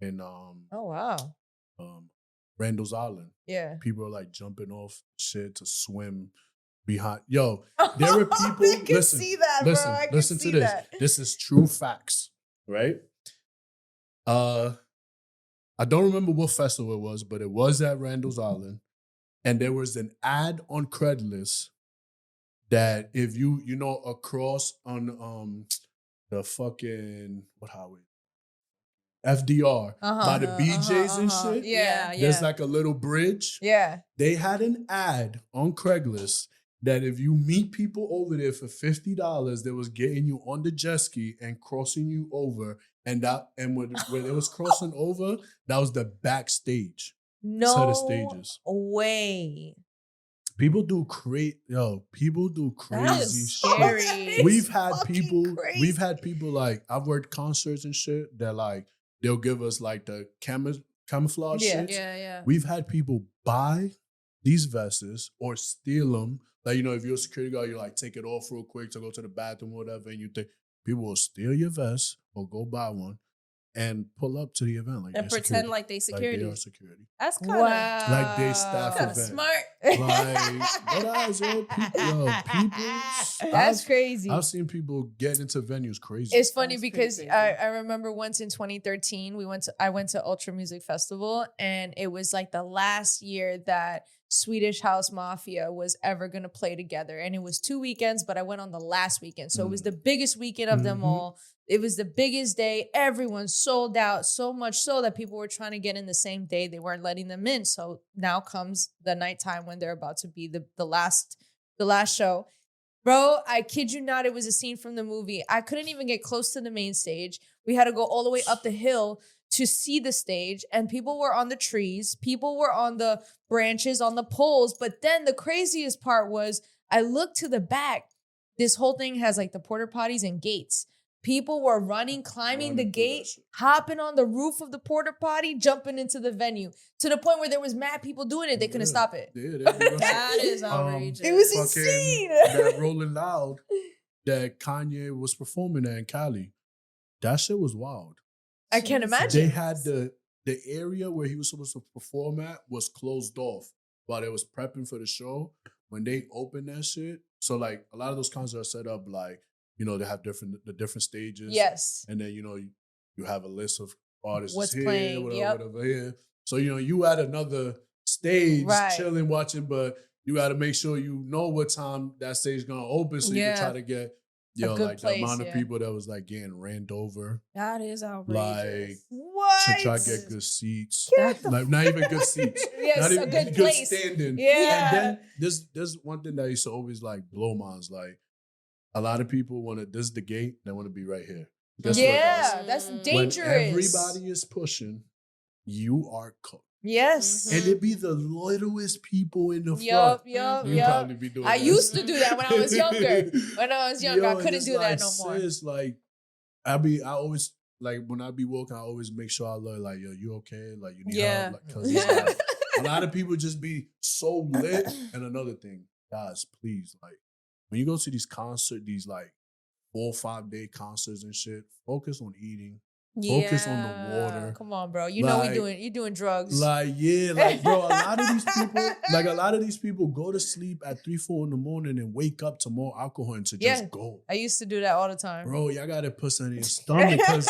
in Oh wow. Randall's Island. Yeah. People are like jumping off shit to swim behind. Yo, there were people. I can listen, see that, listen, bro. I can listen see to this. that. This is true facts, right? I don't remember what festival it was, but it was at Randall's Island, and there was an ad on Craigslist that if you know across on the fucking what highway? FDR by the BJs and shit. Yeah. There's like a little bridge. Yeah. They had an ad on Craigslist that if you meet people over there for $50, they was getting you on the jet ski and crossing you over. And when it was crossing over, that was the backstage No to the stages. way. People do people do That crazy is shit. scary. We've had fucking people like I've worked concerts and shit that like they'll give us like the camouflage shit. Yeah. We've had people buy these vests or steal them. Like, you know, if you're a security guard, you like take it off real quick to go to the bathroom or whatever, and you think people will steal your vest or go buy one and pull up to the event like And pretend like they security. Like they are security. That's kind of Wow. Like they staff kind of event. smart. Like, what else, yo? People. That's crazy. I've seen people get into venues crazy. It's funny That's because pretty crazy. I remember once in 2013 I went to Ultra Music Festival, and it was like the last year that Swedish House Mafia was ever gonna play together, and it was 2 weekends, but I went on the last weekend, so it was the biggest weekend of them all. It was the biggest day. Everyone sold out, so much so that people were trying to get in the same day. They weren't letting them in. So now comes the nighttime when they're about to be the last show. Bro, I kid you not, it was a scene from the movie. I couldn't even get close to the main stage. We had to go all the way up the hill to see the stage, and people were on the trees. People were on the branches, on the poles. But then the craziest part was I looked to the back. This whole thing has like the porta potties and gates. People were climbing the gate, hopping on the roof of the porta potty, jumping into the venue to the point where there was mad people doing it. They couldn't stop it. Yeah, That is outrageous. It was fucking insane. That Rolling Loud that Kanye was performing at in Cali. That shit was wild. I can't imagine. They had the area where he was supposed to perform at was closed off while they was prepping for the show. When they opened that shit, so like a lot of those concerts are set up like, you know, they have the different stages. Yes. And then, you know, you have a list of artists What's here, playing, whatever here. So, you know, you at another stage Right. chilling, watching, but you got to make sure you know what time that stage is going to open so you Yeah. can try to get, A good like place, the amount yeah. of people that was like getting ran over. That is Like, outrageous. What? to try to get good seats. Get Like, not even good seats. Yes, not a even good place. standing. Yeah. And then there's one thing that used to always like blow minds. Like, a lot of people this is the gate, they want to be right here. Guess what, Yeah, guys? that's When dangerous. When everybody is pushing, you are cooked. Yes. And it be the littlest people in the front. Yup. You probably be doing I that. used to do that when I was younger. When I was younger, I and couldn't it's do that like, no more. Sis, like, I always, like, when I be walking, I always make sure I look like, yo, you okay? Like, you need help? Because it's like, a lot of people just be so lit. And another thing, guys, please, like, when you go to these concerts, these like 4 or 5 day concerts and shit, focus on eating, Focus on the water. Come on, bro. You know you're doing drugs. Bro, a lot of these people go to sleep at 3, 4 in the morning and wake up to more alcohol and to just go. I used to do that all the time. Bro, y'all gotta put something in your stomach because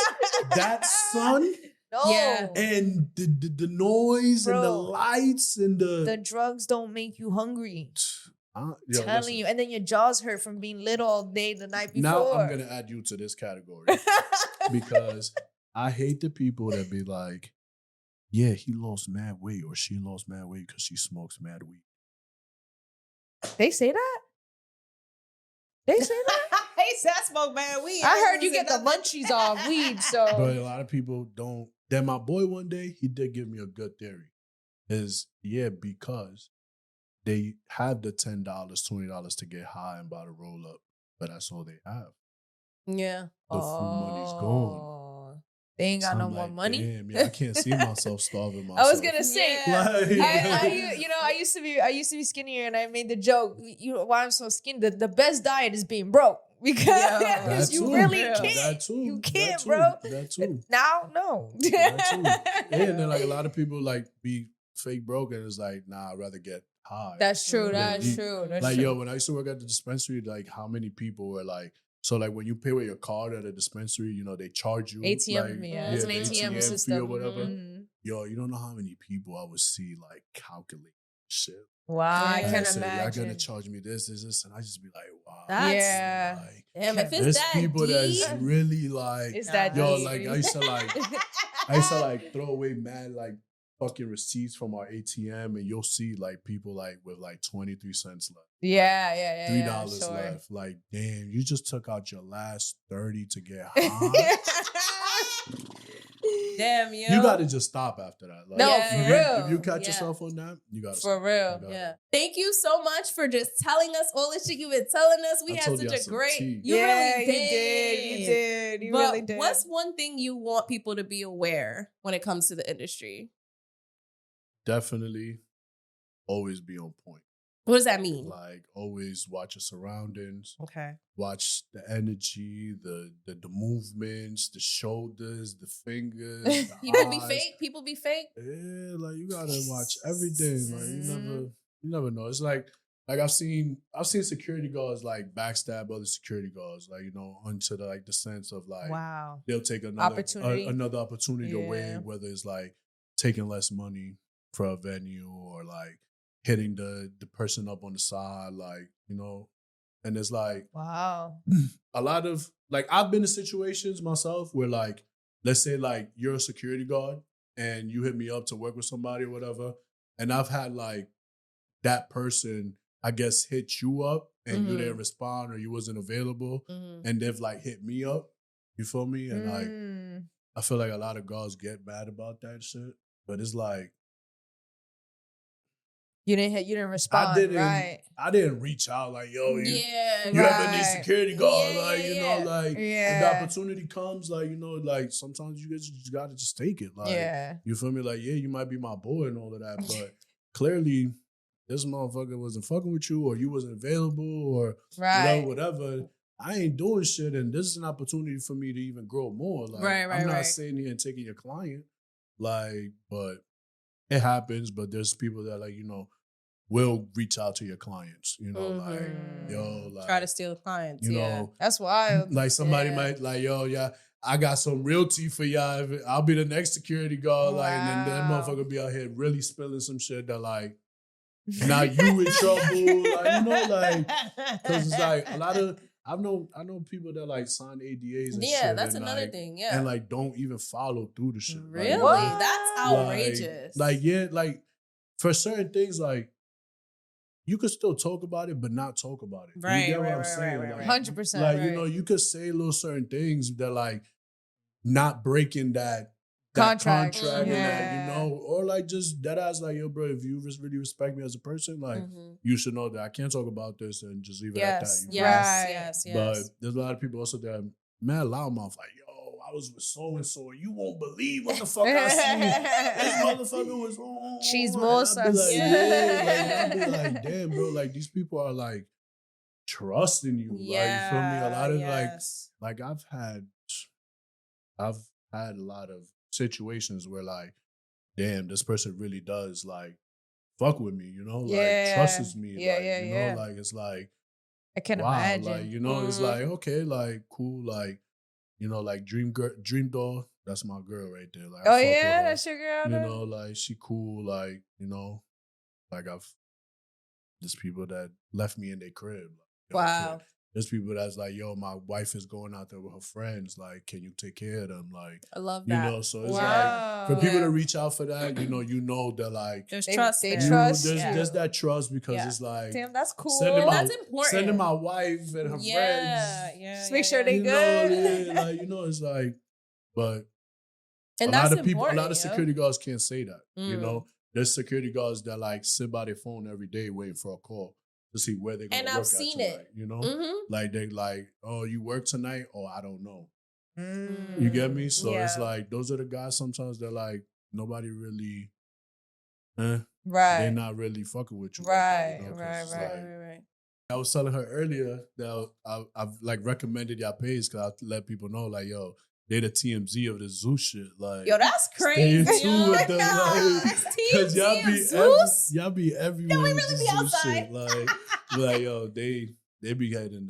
that sun and the noise and the lights and the drugs don't make you hungry. Telling you, and then your jaws hurt from being lit all day the night before. Now I'm gonna add you to this category because I hate the people that be like, "Yeah, he lost mad weight or she lost mad weight because she smokes mad weed." They say that. They say that. They say I smoke mad weed. I heard you get the munchies off weed, so. But a lot of people don't. Then my boy one day he did give me a good theory. Because they have the $10, $20 to get high and buy the roll up, but that's all they have. Yeah. The food money's gone. They ain't got no more money. Damn, I can't see myself starving myself. I was gonna say, I used to be skinnier, and I made the joke. Why I'm so skinny? The best diet is being broke because you really can't. You can't, bro. That too. Now, no. That too. Yeah, and then like a lot of people like be fake broke, and it's like, nah, I'd rather get high. That's true. That's true. Like, yo, when I used to work at the dispensary, like, how many people were like, so like when you pay with your card at a dispensary, you know, they charge you ATM, it's an ATM system fee or whatever. Mm-hmm. Yo, you don't know how many people I would see like calculate shit. Wow, I can imagine. Y'all gonna charge me this, and I just be like, wow. That's like, damn, if it's that people deep, that's really like, it's that yo, deep. like I used to like throw away mad like fucking receipts from our ATM, and you'll see like people like with like 23 cents left. Yeah. $3 left. Like, damn, you just took out your last 30 to get high. Damn, yo. You gotta just stop after that. Like, for real. If you catch yourself on that, you gotta for stop. real. Yeah. Thank you so much for just telling us all the shit you've been telling us. We had such a great. You really did. You did. You but really did. What's one thing you want people to be aware when it comes to the industry? Definitely always be on point. What does that mean? Like, always watch your surroundings. Okay. Watch the energy, the movements, the shoulders, the fingers, the People be fake. Yeah, like you gotta watch everything. Like you never know. It's like I've seen security guards like backstab other security guards, like, you know, onto the sense of like, wow, they'll take another opportunity away, whether it's like taking less money for a venue or like hitting the person up on the side, like, you know. And it's like, wow, a lot of like, I've been in situations myself where like, let's say like you're a security guard and you hit me up to work with somebody or whatever, and I've had like that person, I guess, hit you up and you didn't respond or you wasn't available, and they've like hit me up. You feel me? And like, I feel like a lot of guards get mad about that shit, but it's like, you didn't respond. I didn't reach out like, yo, you ever need security guard? When the opportunity comes, like, you know, like sometimes you just gotta just take it. Like, you feel me? Like, yeah, you might be my boy and all of that, but clearly this motherfucker wasn't fucking with you, or you wasn't available, or whatever. I ain't doing shit, and this is an opportunity for me to even grow more. Like, I'm not sitting here and taking your client, like, but it happens. But there's people that, like, you know, will reach out to your clients, you know, like, yo, like, try to steal clients, you know, that's wild. Like, somebody might like, yo, yeah, I got some realty for y'all. I'll be the next security guard, like, and then that motherfucker be out here really spilling some shit that, like, now you in trouble, like, you know, like, because it's like a lot of, I know people that like sign ADAs and shit. Yeah, that's and, another like, thing. Yeah, and like don't even follow through the shit. Really? Like, that's outrageous. Like for certain things, like, you could still talk about it, but not talk about it. Right, you get what I'm saying? Right. 100%. Like, you know, you could say little certain things that like not breaking that contract and that, you know, or like just dead ass, like, yo, bro, if you really respect me as a person, like, you should know that I can't talk about this and just leave it at that. Yes. But there's a lot of people also that are mad loudmouth, like, yo, I was with so and so, and you won't believe what the fuck I seen. This motherfucker was on. She's more sus. Like, I'd be like, damn, bro, like, these people are like trusting you. Like, you feel me? A lot of like I've had a lot of situations where like, damn, this person really does like fuck with me, you know, like trusts me, like it's like I can wow, imagine. like it's like okay, like cool, like like DreamDoll, that's my girl right there. Like, oh yeah, that's your girl. You know, like she cool, like like there's people that left me in their crib. Like, wow. There's people that's like, yo, my wife is going out there with her friends. Like, can you take care of them? Like, I love that. So it's like for people to reach out for that, you know that like there's trust. They trust. There's that trust because it's like, damn, that's cool. That's important. Sending my wife and her friends. Yeah. Just make sure they good. Like it's like, but and a that's lot of people, important, a lot of security guards can't say that. You know, there's security guards that like sit by their phone every day waiting for a call to see where they're going to work I've seen at tonight, it. you know? Mm-hmm. Like, they like, oh, you work tonight? Oh, I don't know. You get me? So it's like, those are the guys sometimes that like, nobody really, right? They're not really fucking with you. Right. I was telling her earlier that I've like recommended y'all page because I let people know, like, yo, they the TMZ of the Zeus shit. Like, yo, that's crazy. Stay in tune with them, like, because y'all be everywhere. No, we really be outside. Shit. Like, yo, they be getting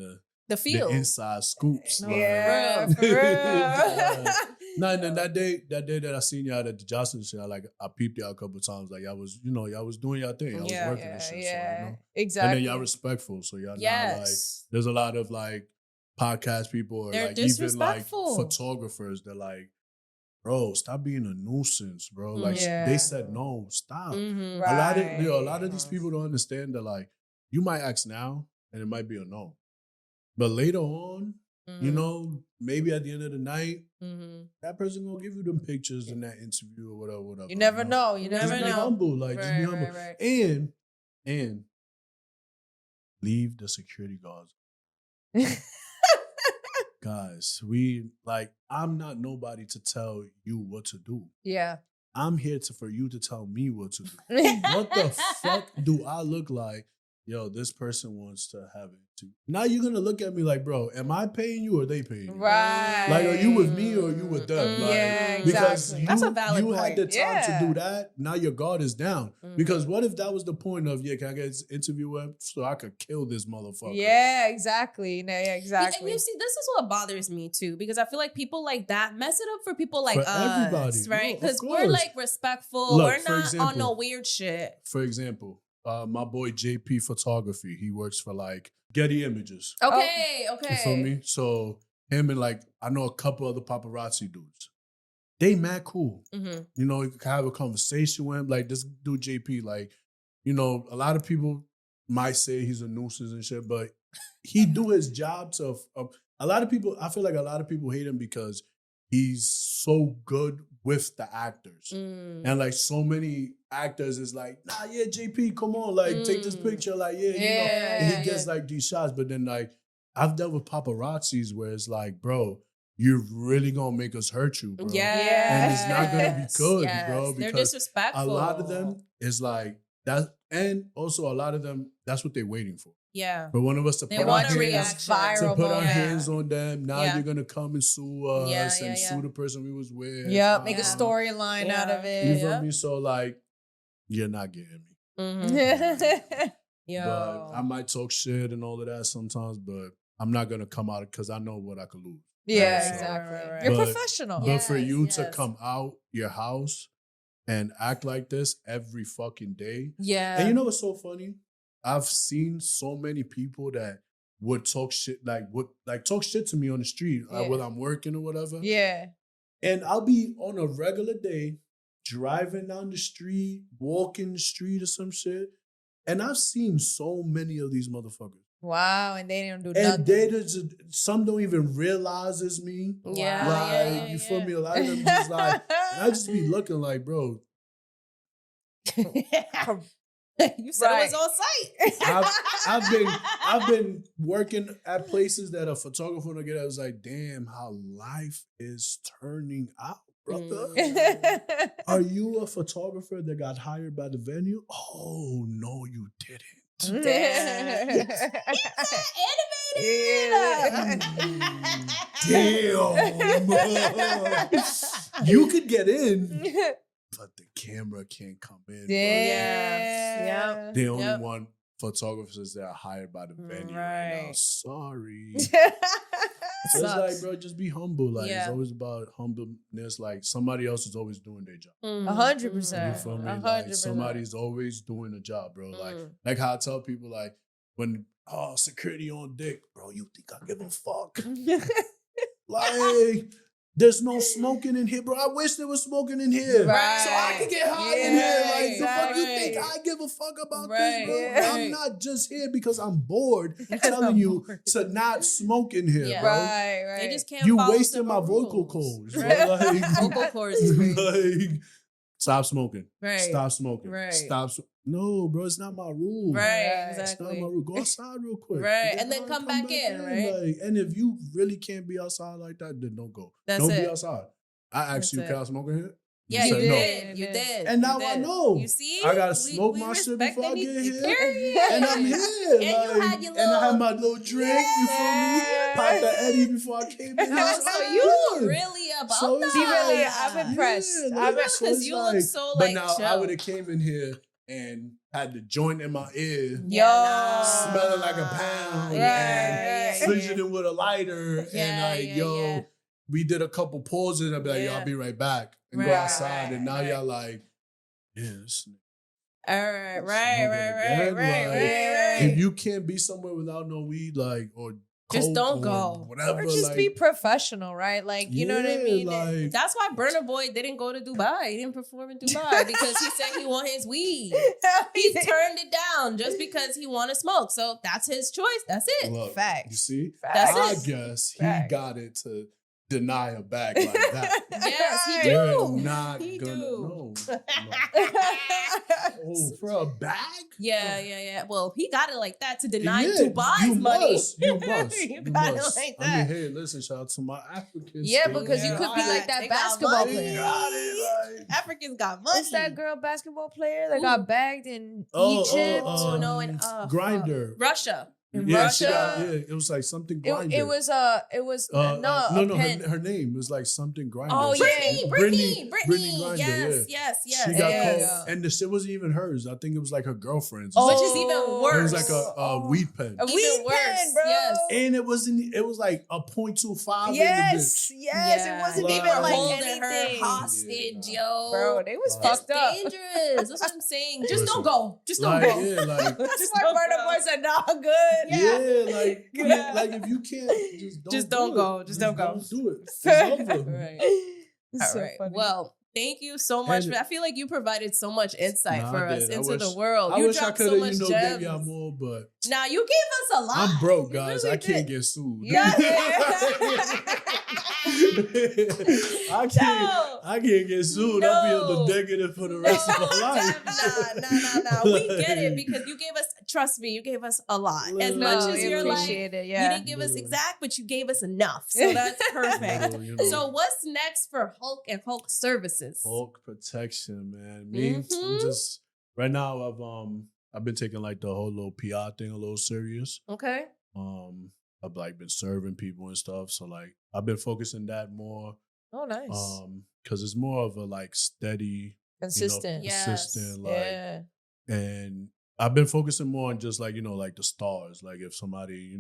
the field, the inside scoops. No, like, for real. No, and then that day that I seen y'all at the Jocelyn shit, I peeped y'all a couple of times. Like, y'all was doing y'all thing. Y'all was working and shit. So, exactly. And then y'all respectful. So y'all now like, there's a lot of like podcast people or they're like even like photographers that like, bro, stop being a nuisance, bro. Like they said no, stop. Mm-hmm. A lot of these people don't understand that like you might ask now and it might be a no. But later on, maybe at the end of the night, that person gonna give you them pictures in that interview or whatever. You never know. You never know. Be humble, like just be humble. Right. And leave the security guards. Guys, I'm not nobody to tell you what to do. Yeah. I'm here for you to tell me what to do. What the fuck do I look like? Yo, this person wants to have it too. Now you're going to look at me like, bro, am I paying you or are they paying you? Right. Like, are you with me or are you with them? Like, yeah, exactly. Because that's a valid point. You had the time to do that. Now your guard is down. Because what if that was the point of, can I get this interview with so I could kill this motherfucker? Yeah, exactly. No, yeah, exactly. And you see, this is what bothers me too, because I feel like people like that mess it up for people like for us, everybody. right? Because we're like respectful. Look, we're not example, on no weird shit. For example, my boy JP Photography, he works for like Getty Images. Okay. You feel me? So him and like, I know a couple other paparazzi dudes. They mad cool. You know, you can have a conversation with him. Like this dude JP, like, a lot of people might say he's a nuisance and shit, but he do his job to, a lot of people, I feel like a lot of people hate him because he's so good with the actors. And like so many actors is like, nah, yeah, JP, come on, like take this picture, like, and he gets like these shots. But then like, I've dealt with paparazzis where it's like, bro, you're really gonna make us hurt you, bro. And it's not gonna be good, bro. Because they're disrespectful. A lot of them is like that, and also a lot of them, that's what they're waiting for. Yeah. For one of us to they put want our a hands, reaction. to put our hands on them. Now you're gonna come and sue us and yeah. sue the person we was with. Make a storyline out of it. You feel me? So like, you're not getting me. But I might talk shit and all of that sometimes, but I'm not gonna come out because I know what I could lose. Exactly. Right. You're professional. But for you to come out your house and act like this every fucking day. Yeah. And you know what's so funny? I've seen so many people that would talk shit, talk shit to me on the street, whether I'm working or whatever. Yeah. And I'll be on a regular day, driving down the street, walking the street or some shit. And I've seen so many of these motherfuckers. Wow, and they don't do nothing. And some don't even realize it's me. Yeah. You feel me? A lot of them just like, and I just be looking like, bro. You said it was on site. I've been working at places that a photographer would get. I was like, damn, how life is turning out, brother. Are you a photographer that got hired by the venue? Oh no, you didn't. Damn. Damn. You could get in, but the camera can't come in. Yeah. They only want photographers that are hired by the venue right now. Sorry. So it's like, bro, just be humble. Like, it's always about humbleness. Like, somebody else is always doing their job. 100%. You feel me? Like, somebody's always doing a job, bro. Like how I tell people, like, when, security on dick, bro, you think I give a fuck? Like, there's no smoking in here, bro. I wish there was smoking in here. So I could get high in here. Like, the fuck you think I give a fuck about this, bro? I'm not just here because I'm bored telling you to not smoke in here, bro. Right. They just can't You follow wasting my simple vocal rules. cords, bro. Like, Vocal cords is crazy. like, stop smoking. Right. Stop smoking. Right. Stop. No, bro, it's not my rule. Right, It's not exactly. my rule. Go outside real quick. Right, Get and then high, come back in, right? Like, and if you really can't be outside like that, then don't go. That's don't it. be outside. I asked you, That's can it. I smoke in here? Yeah, you said no. did. You did. And now You I did. know. You see? I gotta smoke my shit respect before I any- get here. Period. And I'm here. And you had your and I had little- my little drink, you feel me? Pop the Eddie before I came in. No, so you were really about So that. it's really, I'm impressed. Because you look so but like now chill. I would have came in here and had the joint in my ear, Nah. smelling like a pound, Yeah, and fidgeting with a lighter, and like, yo, we did a couple pauses, and I'd be like, yo, I'll be right back, and go outside, and now y'all like, yes. All right, right. If you can't be somewhere without no weed, like, or just coke don't or go. whatever, Or just like, be professional, right? Like, you know what I mean? Like, That's why Burna Boy didn't go to Dubai. He didn't perform in Dubai because he said he want his weed. He turned it down just because he want to smoke. So that's his choice. That's it. look, Facts. you see, That's I it. guess he Facts. got it to deny a bag like that. Yes, he They're do. not He gonna do. know. Oh, for a bag? Yeah. Well, he got it like that to deny Yeah, Dubai's you money. must. You must. You You got it must. like I mean, that. hey, listen, shout out to my Africans. Yeah, too. because you Yeah. could be like that They got basketball money. player. Got it, like, Africans got money. What's that girl basketball player that Who? got bagged in Oh, Egypt? no, in Grinder. Russia. In Yeah, Russia. she got, it was like something Grinder. It was a pen. Her name was like something Grinder. Oh, yeah. Brittany. Grinder, Yes. She got Yes. caught, and the shit wasn't even hers. I think it was like her girlfriend's. Which is even It worse. was like a weed pen. A Even weed worse, pen, bro. yes. And it was like a .25 Yes, in yes. It wasn't Like, even like holding anything. her hostage, yo. Bro, they was Like, It's fucked up. dangerous. That's what I'm saying. Just Listen, don't go. Just the don't bitch. go. Like, yeah, like, That's why Burna Boy said, "Nah, good." yeah, like, Yeah. like if you can't, Just don't go. Just don't go. Don't do it. It's over. Right. It's so All right. funny. Well, thank you so much. And- I feel like you provided so much insight Nah, for I us did. I into wish- the world. I You wish I dropped could so have, much gave gems. y'all more, but Now you gave us a lot. I'm broke, You guys. really I can't did. get sued. Yeah. I can't get sued. I'll be able to negative for the rest of my life. Nah. We get it because you gave us, trust me, you gave us a lot. As No, much as we you're like, appreciate it. you Yeah. didn't give us exact, but you gave us enough. So that's perfect. You know. So what's next for Hulk and Hulk services? Hulk protection, man. Me, I'm Mhm. just right now. I've been taking like the whole little PR thing a little serious. Okay. I've like been serving people and stuff, so like I've been focusing that more. Oh, nice. Because it's more of a like steady, Consistent. Yes. consistent, like, Yeah. and I've been focusing more on just like like the stars, like if somebody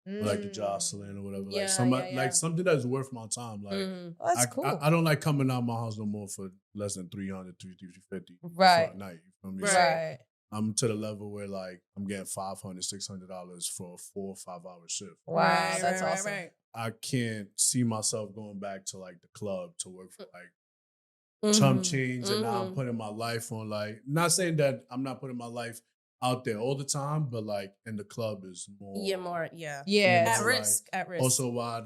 like the Mm. Jocelyn or whatever, Yeah, like somebody yeah. like something that's worth my time, like. Mhm. Oh, that's I, cool. I don't like coming out my house no more for less than 300, 350 Right. for a night. You feel me? So Right. I'm to the level where like I'm getting $500, $600 for a 4 or 5 hour shift. Wow, Right, that's right, awesome. right. I can't see myself going back to like the club to work for like Mhm. chump change, and now I'm Mhm. putting my life on like. Not saying that I'm not putting my life out there all the time, but like in the club is more. Yeah. Yeah. You At know, risk. like, At risk. Also, why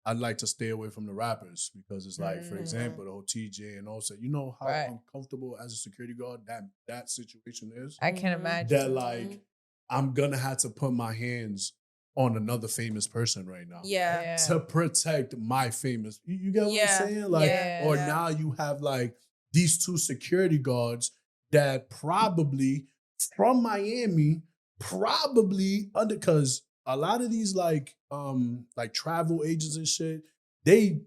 I'd like to stay away from the rappers because it's like, for Mhm. example, the whole TJ and also, how Right. uncomfortable as a security guard that situation is. I can Mhm. imagine. That like I'm gonna have to put my hands on another famous person right now. Yeah. To protect my famous. You get what Yeah. I'm saying? Like, Yeah. or Yeah. now you have like these two security guards that probably from Miami, probably because a lot of these like travel agents and shit, they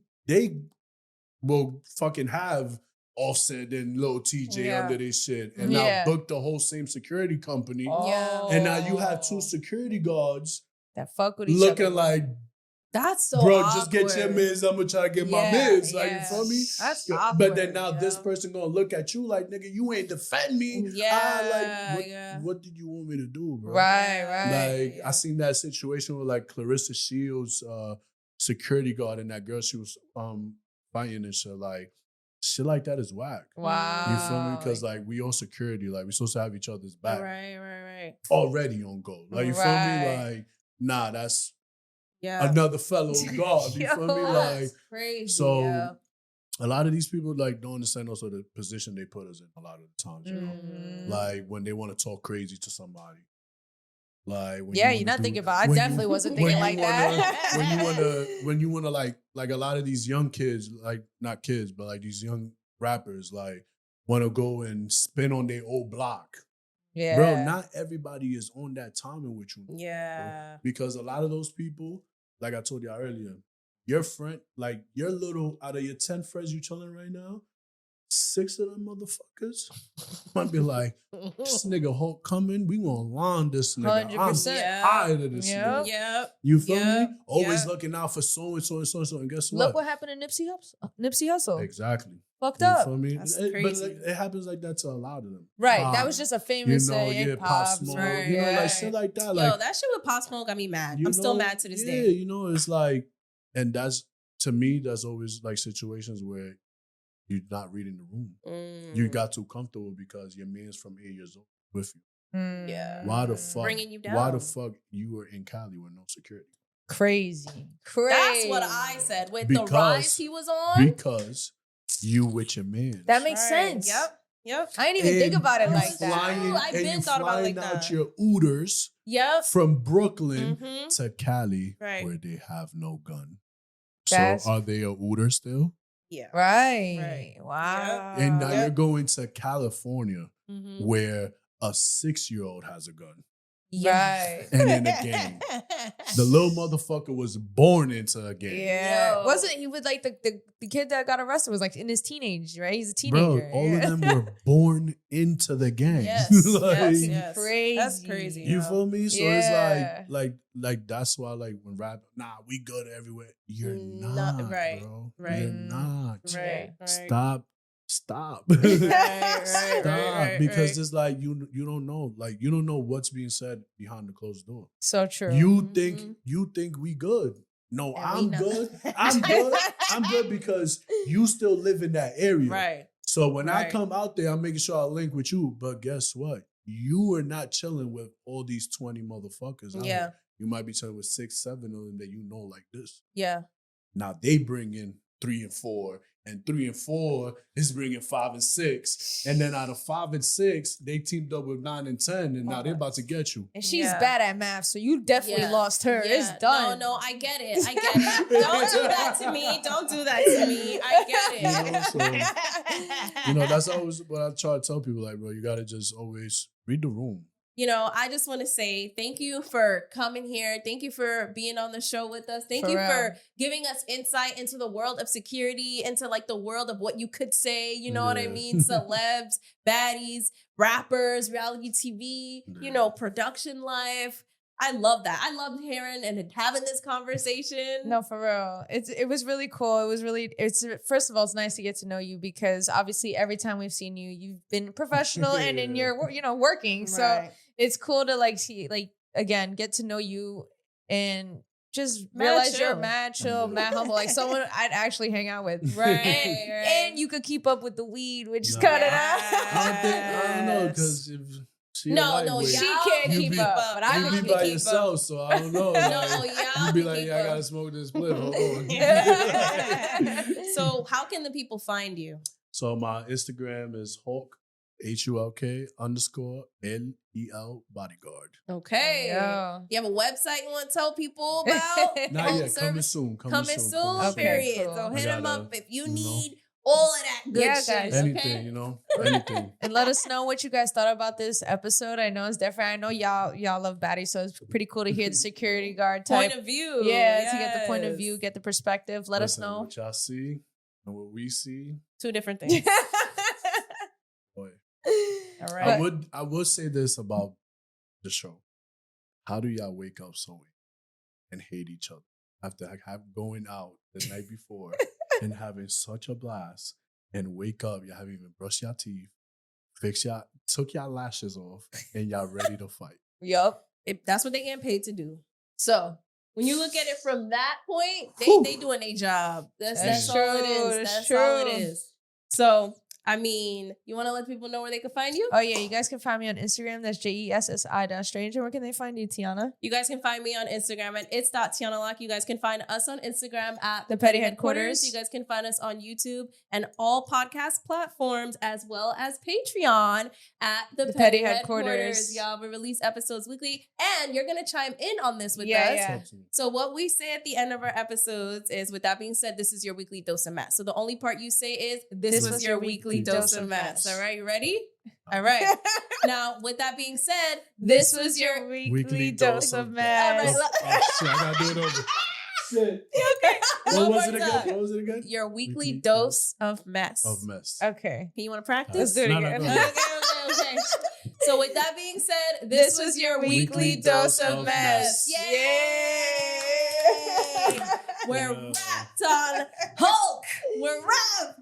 will fucking have Offset and Lil TJ under this shit. And now book the whole same security company. And now you have 2 security guards that fuck with each other. Looking like, that's so bro, awkward. just get your mids. I'm gonna try to get my mids. Like, you feel me? That's awkward. But then now this person gonna look at you like, nigga, you ain't defend me. What did you want me to do, bro? Right. Like, I seen that situation with like Clarissa Shields, security guard, and that girl she was fighting and shit. Like, shit like that is whack. Wow. You feel me? Because like we on security, like we supposed to have each other's back. Right. Already on go. Like, you feel me? Like, nah, that's another fellow guard. You feel me? Like, crazy. So a lot of these people like don't understand also the position they put us in a lot of the times, you know? Like when they want to talk crazy to somebody. Like when you're not thinking about I definitely wasn't thinking like that. when you wanna like a lot of these young kids, like not kids, but like these young rappers like wanna go and spin on their old block. Yeah. Bro, not everybody is on that timing with you. Yeah. Bro. Because a lot of those people, like I told y'all earlier, your friend, like your little, out of your 10 friends you chilling right now, 6 of them motherfuckers might be like, this nigga Hulk coming, we gonna lawn this nigga. 100%. I'm tired of this nigga. Yep. You feel me? Always looking out for so and so and so and so. And guess what? Look what happened to Nipsey Hussle. Exactly. Fucked you up. Feel me? That's But crazy. like, it happens like that to a lot of them. Right. That was just a famous saying. Pop Smoke. Right. You know, like shit like that. Like, Yo, that shit with Pop Smoke got me mad. I'm know, still mad to this day. Yeah, you know, it's like, and that's, to me, that's always like situations where you're not reading the room. You got too comfortable because your man's from 8 years old with you. Yeah. Why the fuck? Bringing you down. Why the fuck you were in Cali with no security? Crazy. That's what I said. With the rise he was on. Because you with your man. That makes sense. Yep. I didn't even think about it like that. I've been thought about it like that. Out your Ooters from Brooklyn to Cali where they have no gun. So are they a Ooter still? Yeah. Right. Wow. And now you're going to California where a 6-year-old has a gun. Right. And in a gang. The little motherfucker was born into a gang. Yeah. Wasn't he was like the kid that got arrested was like in his teenage, right? He's a teenager. Bro, all of them were born into the gang. Yes. Like, crazy. That's crazy. You feel me? So it's like that's why like when rap, we good everywhere. You're not, bro. Right. You're not. Right. Stop. Stop. Right. Because it's like you don't know. Like you don't know what's being said behind the closed door. So true. You think we good. No, I'm good. I'm good. I'm good because you still live in that area. Right. So when I come out there, I'm making sure I link with you. But guess what? You are not chilling with all these 20 motherfuckers. Yeah. You might be chilling with 6, 7 of them that you know like this. Yeah. Now they bring in 3 and 4. And 3 and 4 is bringing 5 and 6. And then out of 5 and 6, they teamed up with 9 and 10. And now they're about to get you. And she's bad at math, so you definitely lost her. Yeah. It's done. No, I get it. Don't do that to me. Don't do that to me. I get it. That's always what I try to tell people. Like, bro, you got to just always read the room. I just want to say thank you for coming here. Thank you for being on the show with us. Thank you for giving us insight into the world of security, into like the world of what you could say, you know what I mean? Celebs, baddies, rappers, reality TV, production life. I love that. I loved hearing and having this conversation. No, for real. It was really cool. First of all, it's nice to get to know you because obviously every time we've seen you, you've been professional and in your, working. So it's cool to like see, like, again, get to know you and just realize you're mad chill, mad humble, like someone I'd actually hang out with. Right. And you could keep up with the weed, which is kind of I don't know, because if she can't keep up. But I you be by yourself, so I don't know. You be like, I gotta smoke this split. Hold on. So how can the people find you? So my Instagram is Hulk, HULK_LEL bodyguard. Okay. Yeah. You have a website you want to tell people about? Not yet. Coming soon. Coming soon. Period. Cool. So hit them up if you need all of that good shit. Guys. Anything, anything. And let us know what you guys thought about this episode. I know it's different. I know y'all love Baddies, so it's pretty cool to hear the security guard type point of view. Yeah, to get the point of view, get the perspective. Let us know what y'all see. And what we see, 2 different things. boy. All right. I would say this about the show. How do y'all wake up so and hate each other after going out the night before and having such a blast and wake up, you haven't even brushed your teeth, took your lashes off, and y'all ready to fight? Yup. That's what they getting paid to do. So when you look at it from that point, they doing their job. That's all it is. That's all it is. So I mean, you want to let people know where they can find you? Oh, yeah. You guys can find me on Instagram. That's JESSI.strange. And where can they find you, Tiana? You guys can find me on Instagram at it's.tianalock. You guys can find us on Instagram at The Petty Headquarters. You guys can find us on YouTube and all podcast platforms, as well as Patreon at The Petty Headquarters. Y'all, we release episodes weekly, and you're going to chime in on this with us. Yeah. So what we say at the end of our episodes is, with that being said, this is your weekly dose of mess. So the only part you say is, this was your weekly dose of mess. All right, you ready? All right. Now, with that being said, this was your weekly dose of mess. All right. Oh, shit, I gotta do it over. Shit. Okay. What was it again? Your weekly dose of mess. Of mess. Okay. You want to practice? Let's do it again. Okay. So with that being said, this was your weekly dose of mess. Yay! We're wrapped on Hulk. We're wrapped